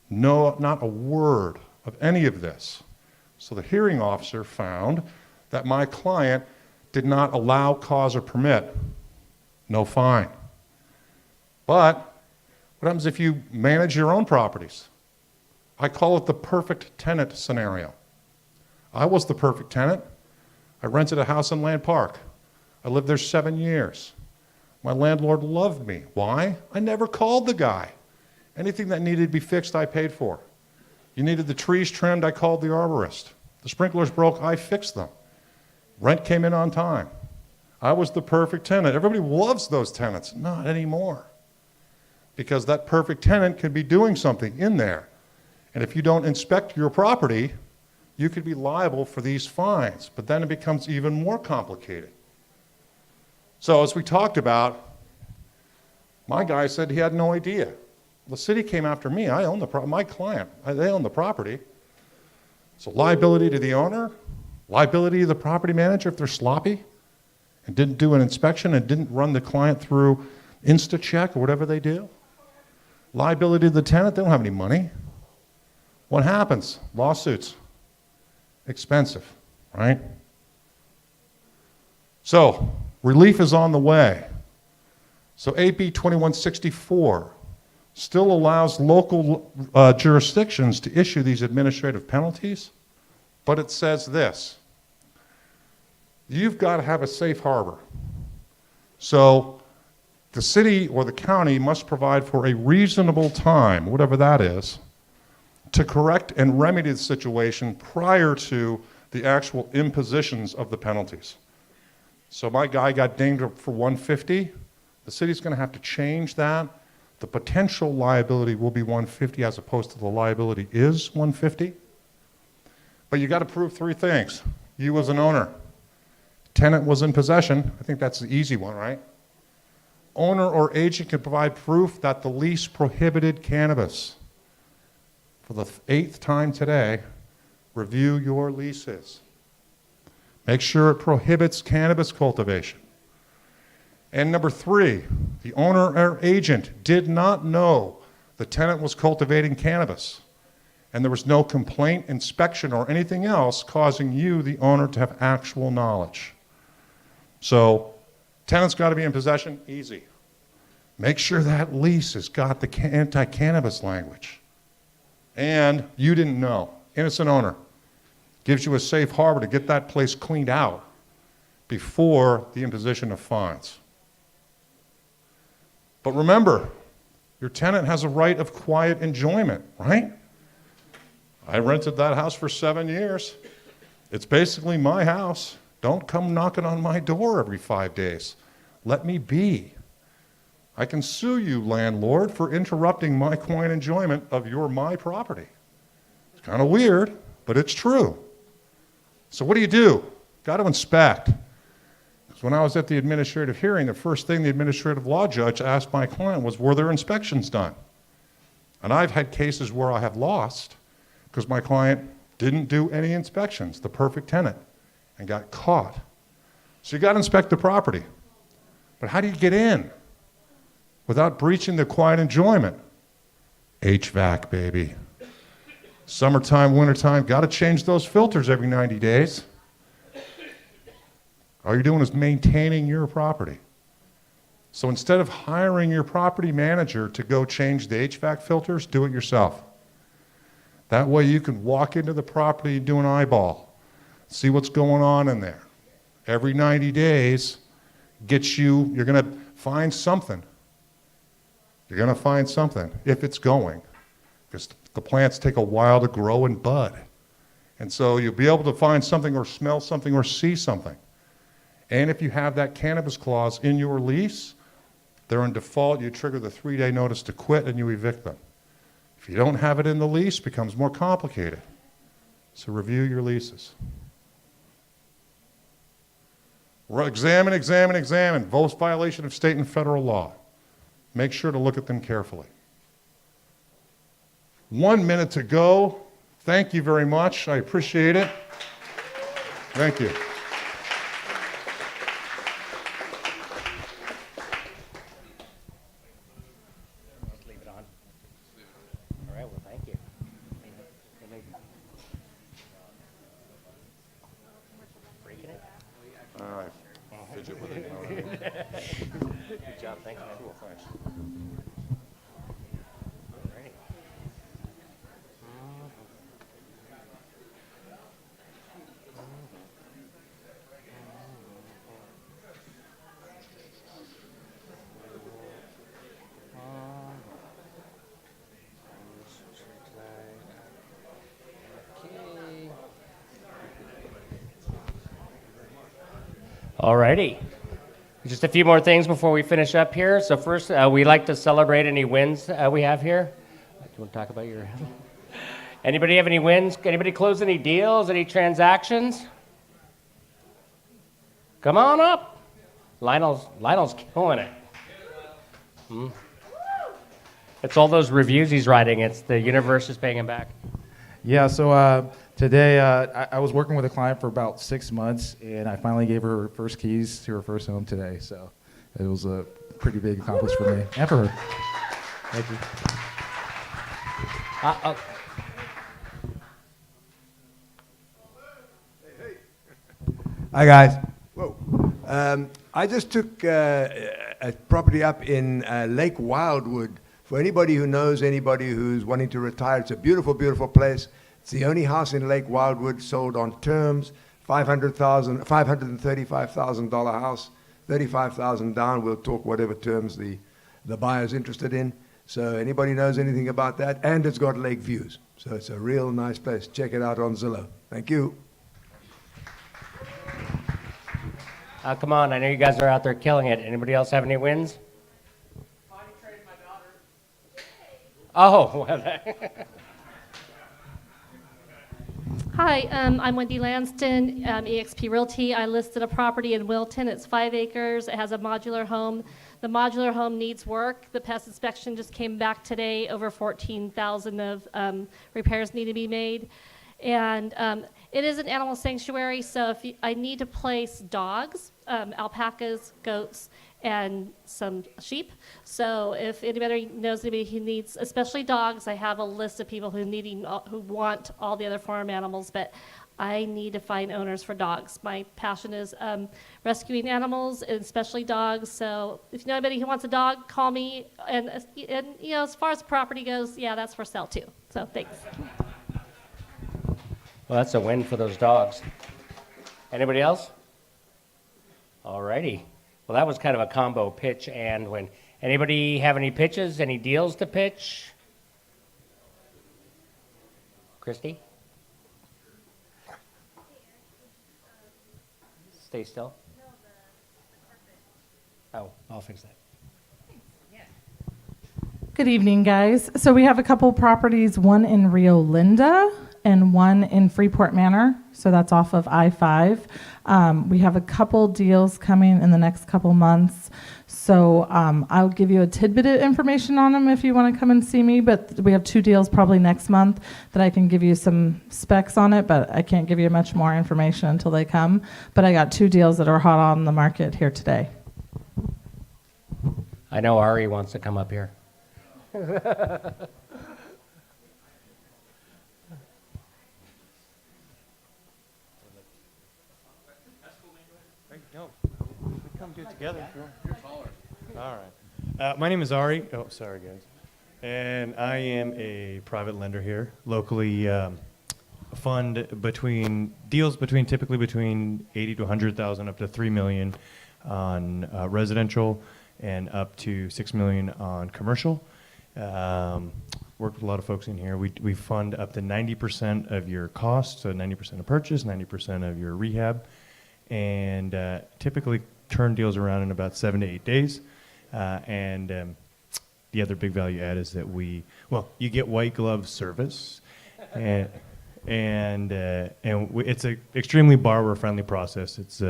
No, not a word of any of this. So the hearing officer found that my client did not allow, cause, or permit. No fine. But what happens if you manage your own properties? I call it the perfect tenant scenario. I was the perfect tenant. I rented a house in Land Park. I lived there 7 years. My landlord loved me. Why? I never called the guy. Anything that needed to be fixed, I paid for. You needed the trees trimmed, I called the arborist. The sprinklers broke, I fixed them. Rent came in on time. I was the perfect tenant. Everybody loves those tenants. Not anymore. Because that perfect tenant could be doing something in there. And if you don't inspect your property, you could be liable for these fines. But then it becomes even more complicated. So as we talked about, my guy said he had no idea. The city came after me. I own my client. They own the property. So liability to the owner, liability to the property manager if they're sloppy and didn't do an inspection and didn't run the client through InstaCheck or whatever they do. Liability to the tenant, they don't have any money. What happens? Lawsuits. Expensive, right? So, relief is on the way. So AB 2164 still allows local jurisdictions to issue these administrative penalties, but it says this: you've got to have a safe harbor. So the city or the county must provide for a reasonable time, whatever that is, to correct and remedy the situation prior to the actual impositions of the penalties. So my guy got dinged for 150. The city's going to have to change that. The potential liability will be 150 as opposed to the liability is 150. But you got to prove three things. You was an owner. Tenant was in possession. I think that's the easy one, right? Owner or agent can provide proof that the lease prohibited cannabis. For the 8th time today, review your leases. Make sure it prohibits cannabis cultivation. And number 3, the owner or agent did not know the tenant was cultivating cannabis, and there was no complaint, inspection, or anything else causing you, the owner, to have actual knowledge. So, tenant's got to be in possession, easy. Make sure that lease has got the anti-cannabis language. And you didn't know. Innocent owner. Gives you a safe harbor to get that place cleaned out before the imposition of fines. But remember, your tenant has a right of quiet enjoyment, right? I rented that house for 7 years. It's basically my house. Don't come knocking on my door every 5 days. Let me be. I can sue you, landlord, for interrupting my quiet enjoyment of my property. It's kind of weird, but it's true. So what do? Got to inspect. Because when I was at the administrative hearing, the first thing the administrative law judge asked my client was, were there inspections done? And I've had cases where I have lost because my client didn't do any inspections, the perfect tenant, and got caught. So you got to inspect the property. But how do you get in without breaching the quiet enjoyment? HVAC, baby. Summertime, wintertime, got to change those filters every 90 days. All you're doing is maintaining your property. So instead of hiring your property manager to go change the HVAC filters, do it yourself. That way you can walk into the property and do an eyeball, see what's going on in there. Every 90 days gets you, you're going to find something. You're going to find something if it's going, because the plants take a while to grow and bud. And so you'll be able to find something or smell something or see something. And if you have that cannabis clause in your lease, they're in default. You trigger the 3-day notice to quit and you evict them. If you don't have it in the lease, it becomes more complicated. So review your leases. Examine, examine, examine. Both violation of state and federal law. Make sure to look at them carefully. 1 minute to go, Thank you very much. I appreciate it. Thank you. Just leave it on. All right, well, thank you. Breaking it? All right. Fidget with it. All right. Good job, thank you. Cool, thanks. Alrighty. Alrighty. Just a few more things before we finish up here. So first, we like to celebrate any wins we have here. Do you want to talk about your... Anybody have any wins? Anybody close any deals, any transactions? Come on up. Lionel's killing it. It's all those reviews he's writing. It's the universe is paying him back. Yeah, so today I was working with a client for about 6 months, and I finally gave her first keys to her first home today. So it was a pretty big accomplishment for me and for her. Thank you. Hi, guys. Whoa. I just took a property up in Lake Wildwood. For anybody who knows anybody who's wanting to retire, it's a beautiful, beautiful place. It's the only house in Lake Wildwood sold on terms, $535,000 house, $35,000 down. We'll talk whatever terms the buyer's interested in. So anybody knows anything about that? And it's got lake views. So it's a real nice place. Check it out on Zillow. Thank you. Come on, I know you guys are out there killing it. Anybody else have any wins? Oh, well, Hi, I'm Wendy Lanston, eXp Realty. I listed a property in Wilton. It's 5 acres. It has a modular home. The modular home needs work. The pest inspection just came back today. Over 14,000 of repairs need to be made. And it is an animal sanctuary, so I need to place dogs, alpacas, goats, and some sheep. So if anybody knows anybody who needs, especially dogs, I have a list of people who want all the other farm animals, but I need to find owners for dogs. My passion is rescuing animals, and especially dogs. So if you know anybody who wants a dog, call me. And you know, as far as property goes, yeah, that's for sale too. So thanks. well, that's a win for those dogs. Anybody else? Alrighty. Well, that was kind of a combo pitch and win. Anybody have any pitches, any deals to pitch? Christy? Stay still. Oh, I'll fix that. Good evening, guys. So we have a couple properties, one in Rio Linda and one in Freeport Manor. So that's off of I-5. We have a couple deals coming in the next couple months. So I'll give you a tidbit of information on them if you want to come and see me. But we have 2 deals probably next month that I can give you some specs on it, but I can't give you much more information until they come. But I got 2 deals that are hot on the market here today. I know Ari wants to come up here. Come do it together. You're taller. All right. My name is Ari. Oh, sorry, guys. And I am a private lender here, locally. Fund deals typically between 80 to 100,000 up to 3 million on residential, and up to 6 million on commercial. Worked with a lot of folks in here. We fund up to 90% of your cost, so 90% of purchase, 90% of your rehab, and typically turn deals around in about 7 to 8 days. The other big value add is that you get white glove service, and it's an extremely borrower-friendly process. It's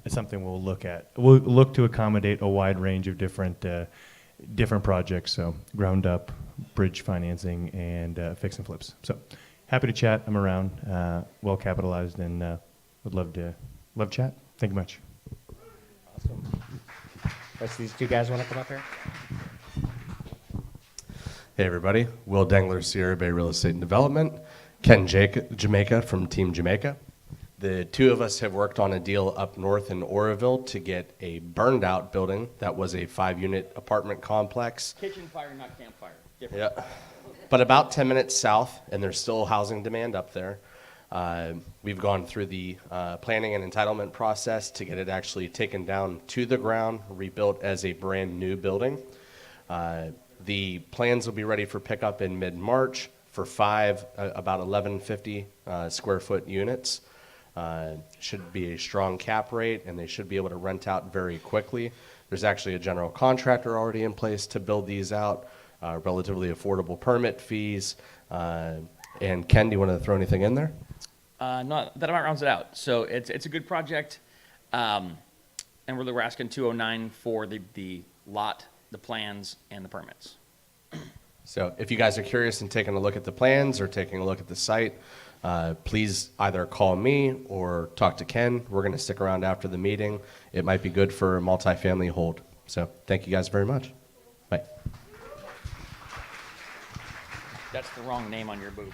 something we'll look at. We'll look to accommodate a wide range of different projects. So ground up, bridge financing and fix and flips. So happy to chat. I'm around, well capitalized, and would love chat. Thank you much. Awesome. Does these two guys want to come up here? Hey everybody, Will Dengler, Sierra Bay Real Estate and Development, Ken Jamaica from Team Jamaica. The two of us have worked on a deal up north in Oroville to get a burned out building that was a 5-unit apartment complex. Kitchen fire, not campfire. Yeah, but about 10 minutes south, and there's still housing demand up there. We've gone through the planning and entitlement process to get it actually taken down to the ground, rebuilt as a brand new building. The plans will be ready for pickup in mid-March for 5 about 1150 square foot units. Should be a strong cap rate, and they should be able to rent out very quickly. There's actually a general contractor already in place to build these out, relatively affordable permit fees. And Ken, do you want to throw anything in there? Not that about rounds it out. So it's a good project, and we're asking 209 for the lot, the plans, and the permits. So if you guys are curious and taking a look at the plans or taking a look at the site, please either call me or talk to Ken. We're going to stick around after the meeting. It might be good for a multifamily hold. So thank you guys very much. Bye. That's the wrong name on your boob.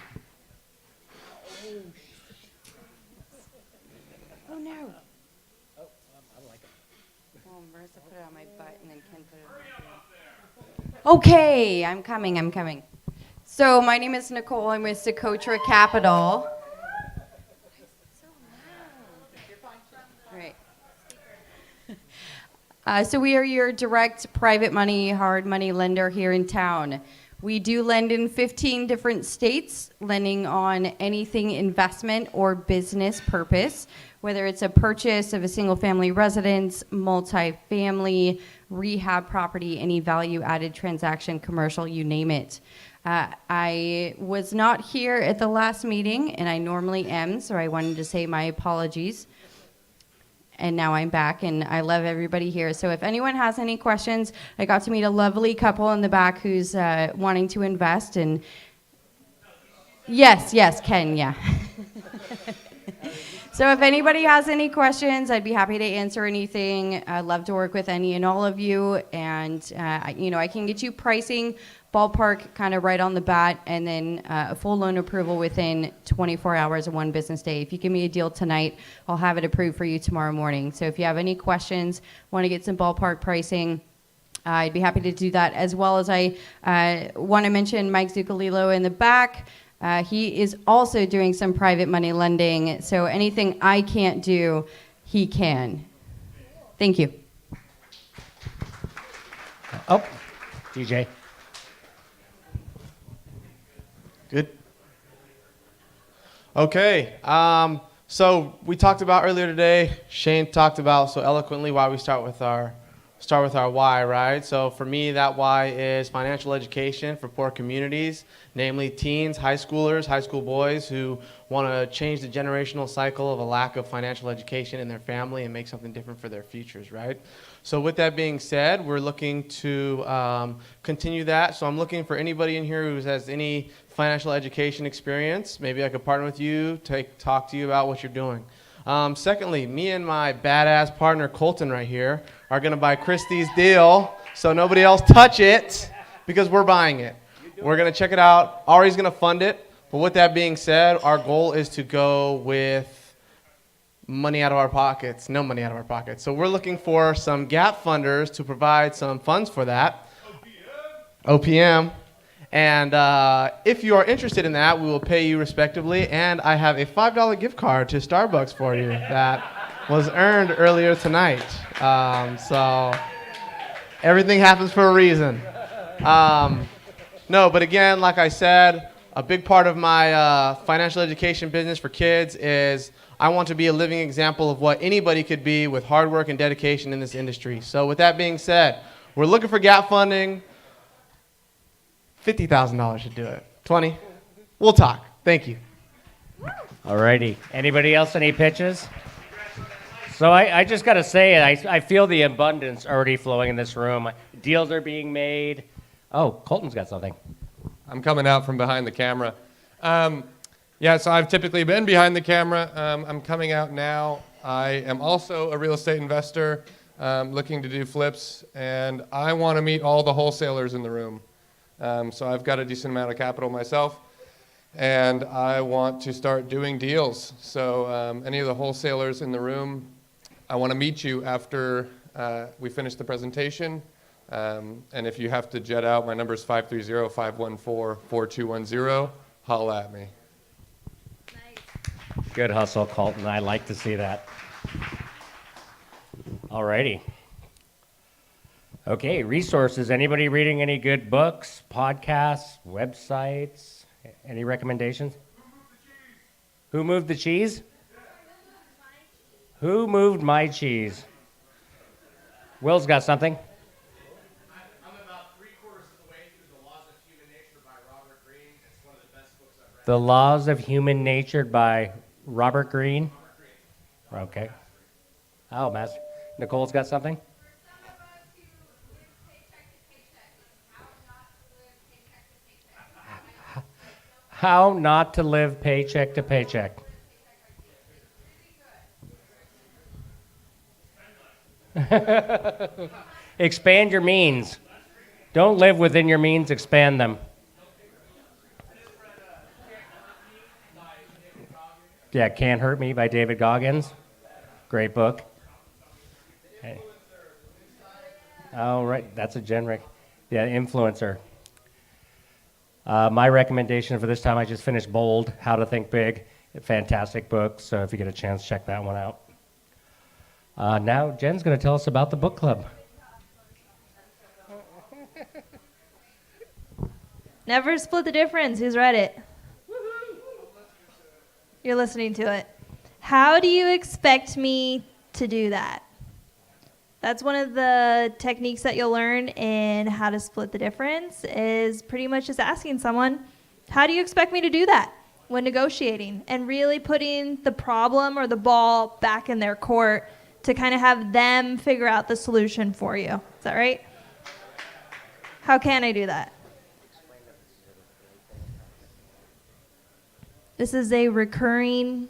Oh no. Oh, I like it. Well, Marissa put it on my butt and then Ken put it on my butt. Okay, I'm coming. So my name is Nicole. I'm with Socotra Capital. Right. So we are your direct private money, hard money lender here in town. We do lend in 15 different states, lending on anything investment or business purpose, whether it's a purchase of a single family residence, multifamily, rehab property, any value added transaction, commercial, you name it. I was not here at the last meeting, and I normally am, so I wanted to say my apologies. And now I'm back, and I love everybody here. So if anyone has any questions, I got to meet a lovely couple in the back who's wanting to invest. And yes, Ken, yeah. So if anybody has any questions, I'd be happy to answer anything. I'd love to work with any and all of you. And, I can get you pricing, ballpark kind of right on the bat, and then a full loan approval within 24 hours of 1 business day. If you give me a deal tonight, I'll have it approved for you tomorrow morning. So if you have any questions, want to get some ballpark pricing, I'd be happy to do that, as well as I want to mention Mike Zuccolillo in the back. He is also doing some private money lending, so anything I can't do, he can. Thank you. Oh, DJ. Good. Okay. So we talked about earlier today, Shane talked about so eloquently why we start with our why, right? So for me, that why is financial education for poor communities, namely teens, high schoolers, high school boys who want to change the generational cycle of a lack of financial education in their family and make something different for their futures, right? So with that being said, we're looking to continue that. So I'm looking for anybody in here who has any financial education experience. Maybe I could partner with you, talk to you about what you're doing. Secondly, me and my badass partner, Colton, right here, are going to buy Christie's deal so nobody else touch it because we're buying it. We're going to check it out. Ari's going to fund it. But with that being said, our goal is to go with money out of our pockets, no money out of our pockets. So we're looking for some gap funders to provide some funds for that. OPM. And if you are interested in that, we will pay you respectively. And I have a $5 gift card to Starbucks for you that was earned earlier tonight. So everything happens for a reason. No, but again, like I said, a big part of my financial education business for kids is I want to be a living example of what anybody could be with hard work and dedication in this industry. So with that being said, we're looking for gap funding. $50,000 should do it. 20. We'll talk. Thank you. All righty. Anybody else any pitches? So I just got to say, I feel the abundance already flowing in this room. Deals are being made. Oh, Colton's got something. I'm coming out from behind the camera. Yeah, so I've typically been behind the camera. I'm coming out now. I am also a real estate investor looking to do flips, and I want to meet all the wholesalers in the room. So I've got a decent amount of capital myself, and I want to start doing deals. So any of the wholesalers in the room, I want to meet you after we finish the presentation. And if you have to jet out, my number is 530-514-4210. Holla at me. Good hustle, Colton. I like to see that. All righty. Okay, resources. Anybody reading any good books, podcasts, websites? Any recommendations? Who moved the cheese? Who moved my cheese? Will's got something. I'm about 3/4 of the way through The Laws of Human Nature by Robert Greene. It's one of the best books I've read. The Laws of Human Nature by Robert Greene. Okay. Oh, Master. Nicole's got something? How not to live paycheck to paycheck. Expand your means. Don't live within your means, expand them. Yeah, Can't Hurt Me by David Goggins. Great book. Hey. Oh, right, that's a generic. Yeah, Influencer. My recommendation for this time, I just finished Bold, How to Think Big. Fantastic book, so if you get a chance, check that one out. Now, Jen's going to tell us about the book club. Never Split the Difference. Who's read it? You're listening to it. How do you expect me to do that? That's one of the techniques that you'll learn in How to Split the Difference is pretty much just asking someone, how do you expect me to do that when negotiating? And really putting the problem or the ball back in their court to kind of have them figure out the solution for you. Is that right? How can I do that? This is a recurring...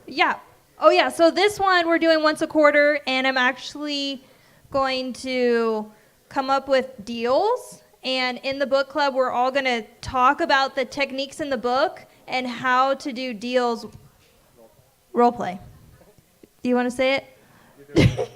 Yeah. Oh, yeah. So this one we're doing once a quarter, and I'm actually going to come up with deals. And in the book club, we're all going to talk about the techniques in the book and how to do deals. Role play. Do you want to say it?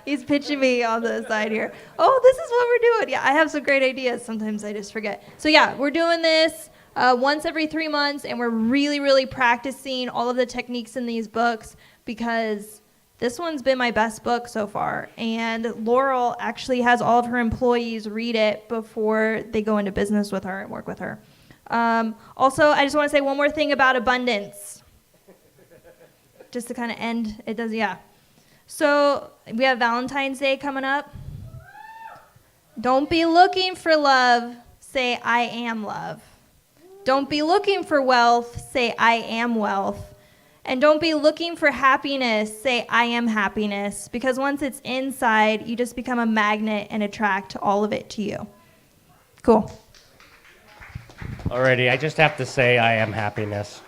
He's pitching me on the side here. Oh, this is what we're doing. Yeah, I have some great ideas. Sometimes I just forget. So yeah, we're doing this once every 3 months, and we're really, really practicing all of the techniques in these books because this one's been my best book so far. And Laurel actually has all of her employees read it before they go into business with her and work with her. Also, I just want to say one more thing about abundance. Just to kind of end, it does, yeah. So we have Valentine's Day coming up. Don't be looking for love, say I am love. Don't be looking for wealth, say I am wealth. And don't be looking for happiness, say I am happiness. Because once it's inside, you just become a magnet and attract all of it to you. Cool. Alrighty, I just have to say I am happiness.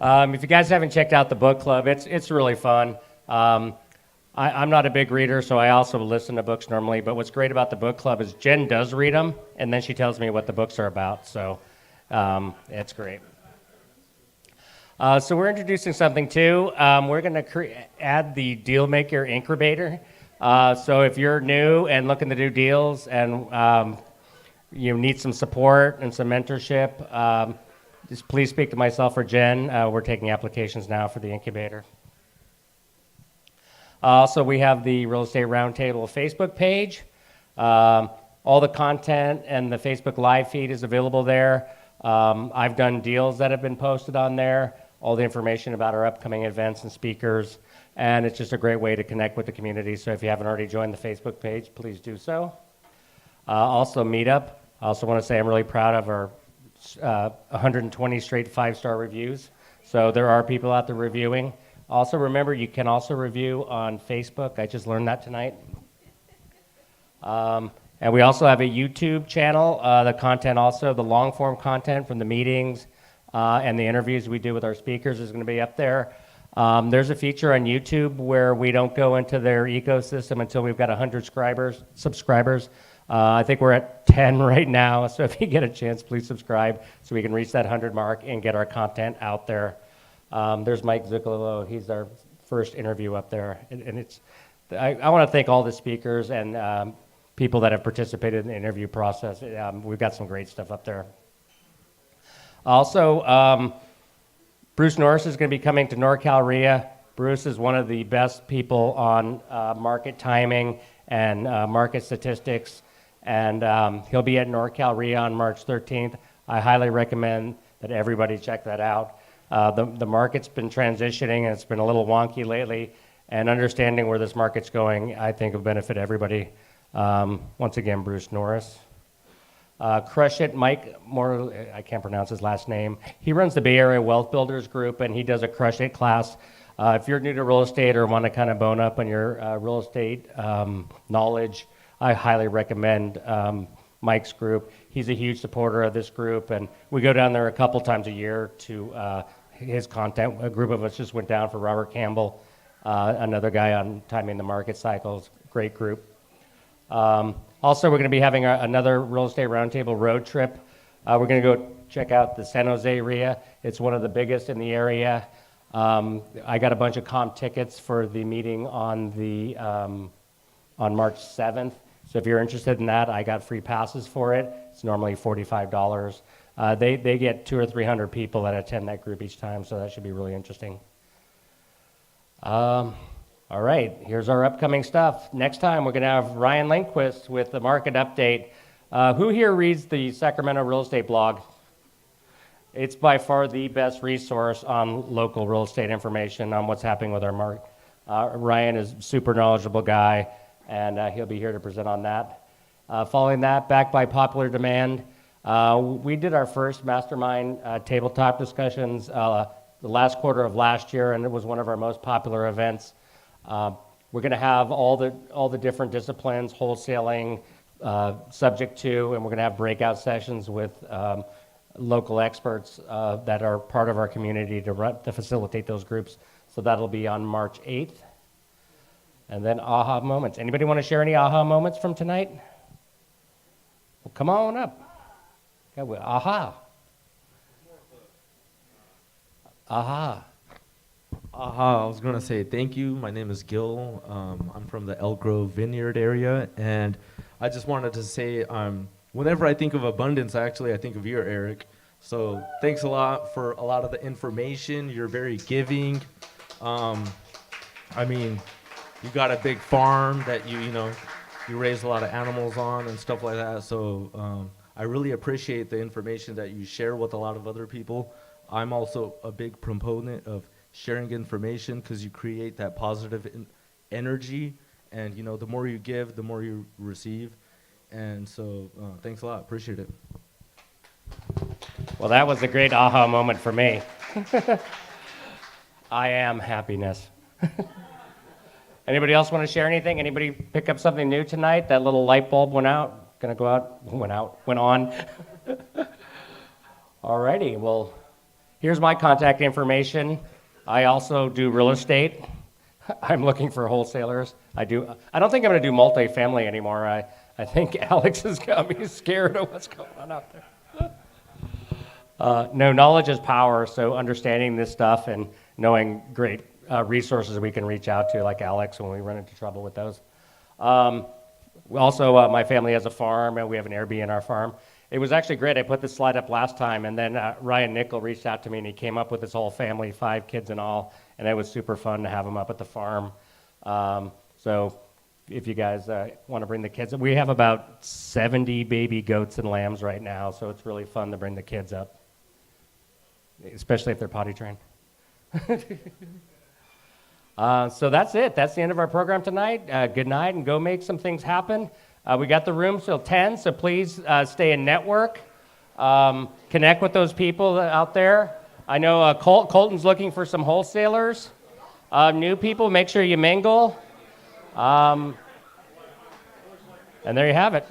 If you guys haven't checked out the book club, it's really fun. I'm not a big reader, so I also listen to books normally. But what's great about the book club is Jen does read them, and then she tells me what the books are about. So it's great. So we're introducing something too. We're going to add the Deal Maker Incubator. So if you're new and looking to do deals and you need some support and some mentorship, just please speak to myself or Jen. We're taking applications now for the incubator. Also, we have the Real Estate Roundtable Facebook page. All the content and the Facebook live feed is available there. I've done deals that have been posted on there, all the information about our upcoming events and speakers, and it's just a great way to connect with the community. So if you haven't already joined the Facebook page, please do so. Also, Meetup. I also want to say I'm really proud of our 120 straight 5-star reviews. So there are people out there reviewing. Also, remember, you can also review on Facebook. I just learned that tonight. And And we also have a YouTube channel. The content also, the long form content from the meetings and the interviews we do with our speakers is going to be up there. There's a feature on YouTube where we don't go into their ecosystem until we've got 100 subscribers. I think we're at 10 right now, so if you get a chance, please subscribe so we can reach that 100 mark and get our content out there. There's Mike Zuccolo. He's our first interview up there. And I want to thank all the speakers and people that have participated in the interview process. We've got some great stuff up there. Also, Bruce Norris is going to be coming to NorCal RIA. Bruce is one of the best people on market timing and market statistics, and he'll be at NorCal RIA on March 13th. I highly recommend that everybody check that out. The market's been transitioning, and it's been a little wonky lately, and understanding where this market's going, I think, will benefit everybody. Once again, Bruce Norris. Crush It, Mike, I can't pronounce his last name. He runs the Bay Area Wealth Builders Group, and he does a Crush It class. If you're new to real estate or want to kind of bone up on your real estate knowledge, I highly recommend Mike's group. He's a huge supporter of this group, and we go down there a couple times a year to his content. A group of us just went down for Robert Campbell, another guy on timing the market cycles. Great group. Also, we're going to be having another Real Estate Roundtable road trip. We're going to go check out the San Jose RIA. It's one of the biggest in the area. I got a bunch of comp tickets for the meeting on March 7th. So if you're interested in that, I got free passes for it. It's normally $45. They get 200 or 300 people that attend that group each time, so that should be really interesting. All right, here's our upcoming stuff. Next time, we're going to have Ryan Lindquist with the market update. Who here reads the Sacramento Real Estate blog? It's by far the best resource on local real estate information on what's happening with our market. Ryan is a super knowledgeable guy, and he'll be here to present on that. Following that, backed by popular demand, we did our first mastermind tabletop discussions the last quarter of last year, and it was one of our most popular events. We're going to have all the different disciplines, wholesaling, subject to, and we're going to have breakout sessions with local experts that are part of our community to facilitate those groups. So that'll be on March 8th. And then aha moments. Anybody want to share any aha moments from tonight? Well, come on up. Yeah, well, aha. Aha. I was going to say thank you. My name is Gil. I'm from the Elk Grove Vineyard area, and I just wanted to say whenever I think of abundance, I think of you, Eric. So thanks a lot for a lot of the information. You're very giving. You got a big farm that you raise a lot of animals on and stuff like that. So I really appreciate the information that you share with a lot of other people. I'm also a big proponent of sharing information because you create that positive energy, and the more you give, the more you receive. And so thanks a lot. Appreciate it. Well, that was a great aha moment for me. I am happiness. Anybody else want to share anything? Anybody pick up something new tonight? That little light bulb went out. Gonna go out. Went on. Alrighty. Well, here's my contact information. I also do real estate. I'm looking for wholesalers. I don't think I'm going to do multifamily anymore. I think Alex has got me scared of what's going on out there. No, knowledge is power, so understanding this stuff and knowing great resources we can reach out to, like Alex, when we run into trouble with those. Also, my family has a farm, and we have an Airbnb in our farm. It was actually great. I put this slide up last time, and then Ryan Nickel reached out to me, and he came up with his whole family, 5 kids and all, and it was super fun to have him up at the farm. So if you guys want to bring the kids, we have about 70 baby goats and lambs right now, so it's really fun to bring the kids up, especially if they're potty trained. So that's it. That's the end of our program tonight. Good night, and go make some things happen. We got the room till 10, so please stay in network. Connect with those people out there. I know Colton's looking for some wholesalers. New people, make sure you mingle. And there you have it.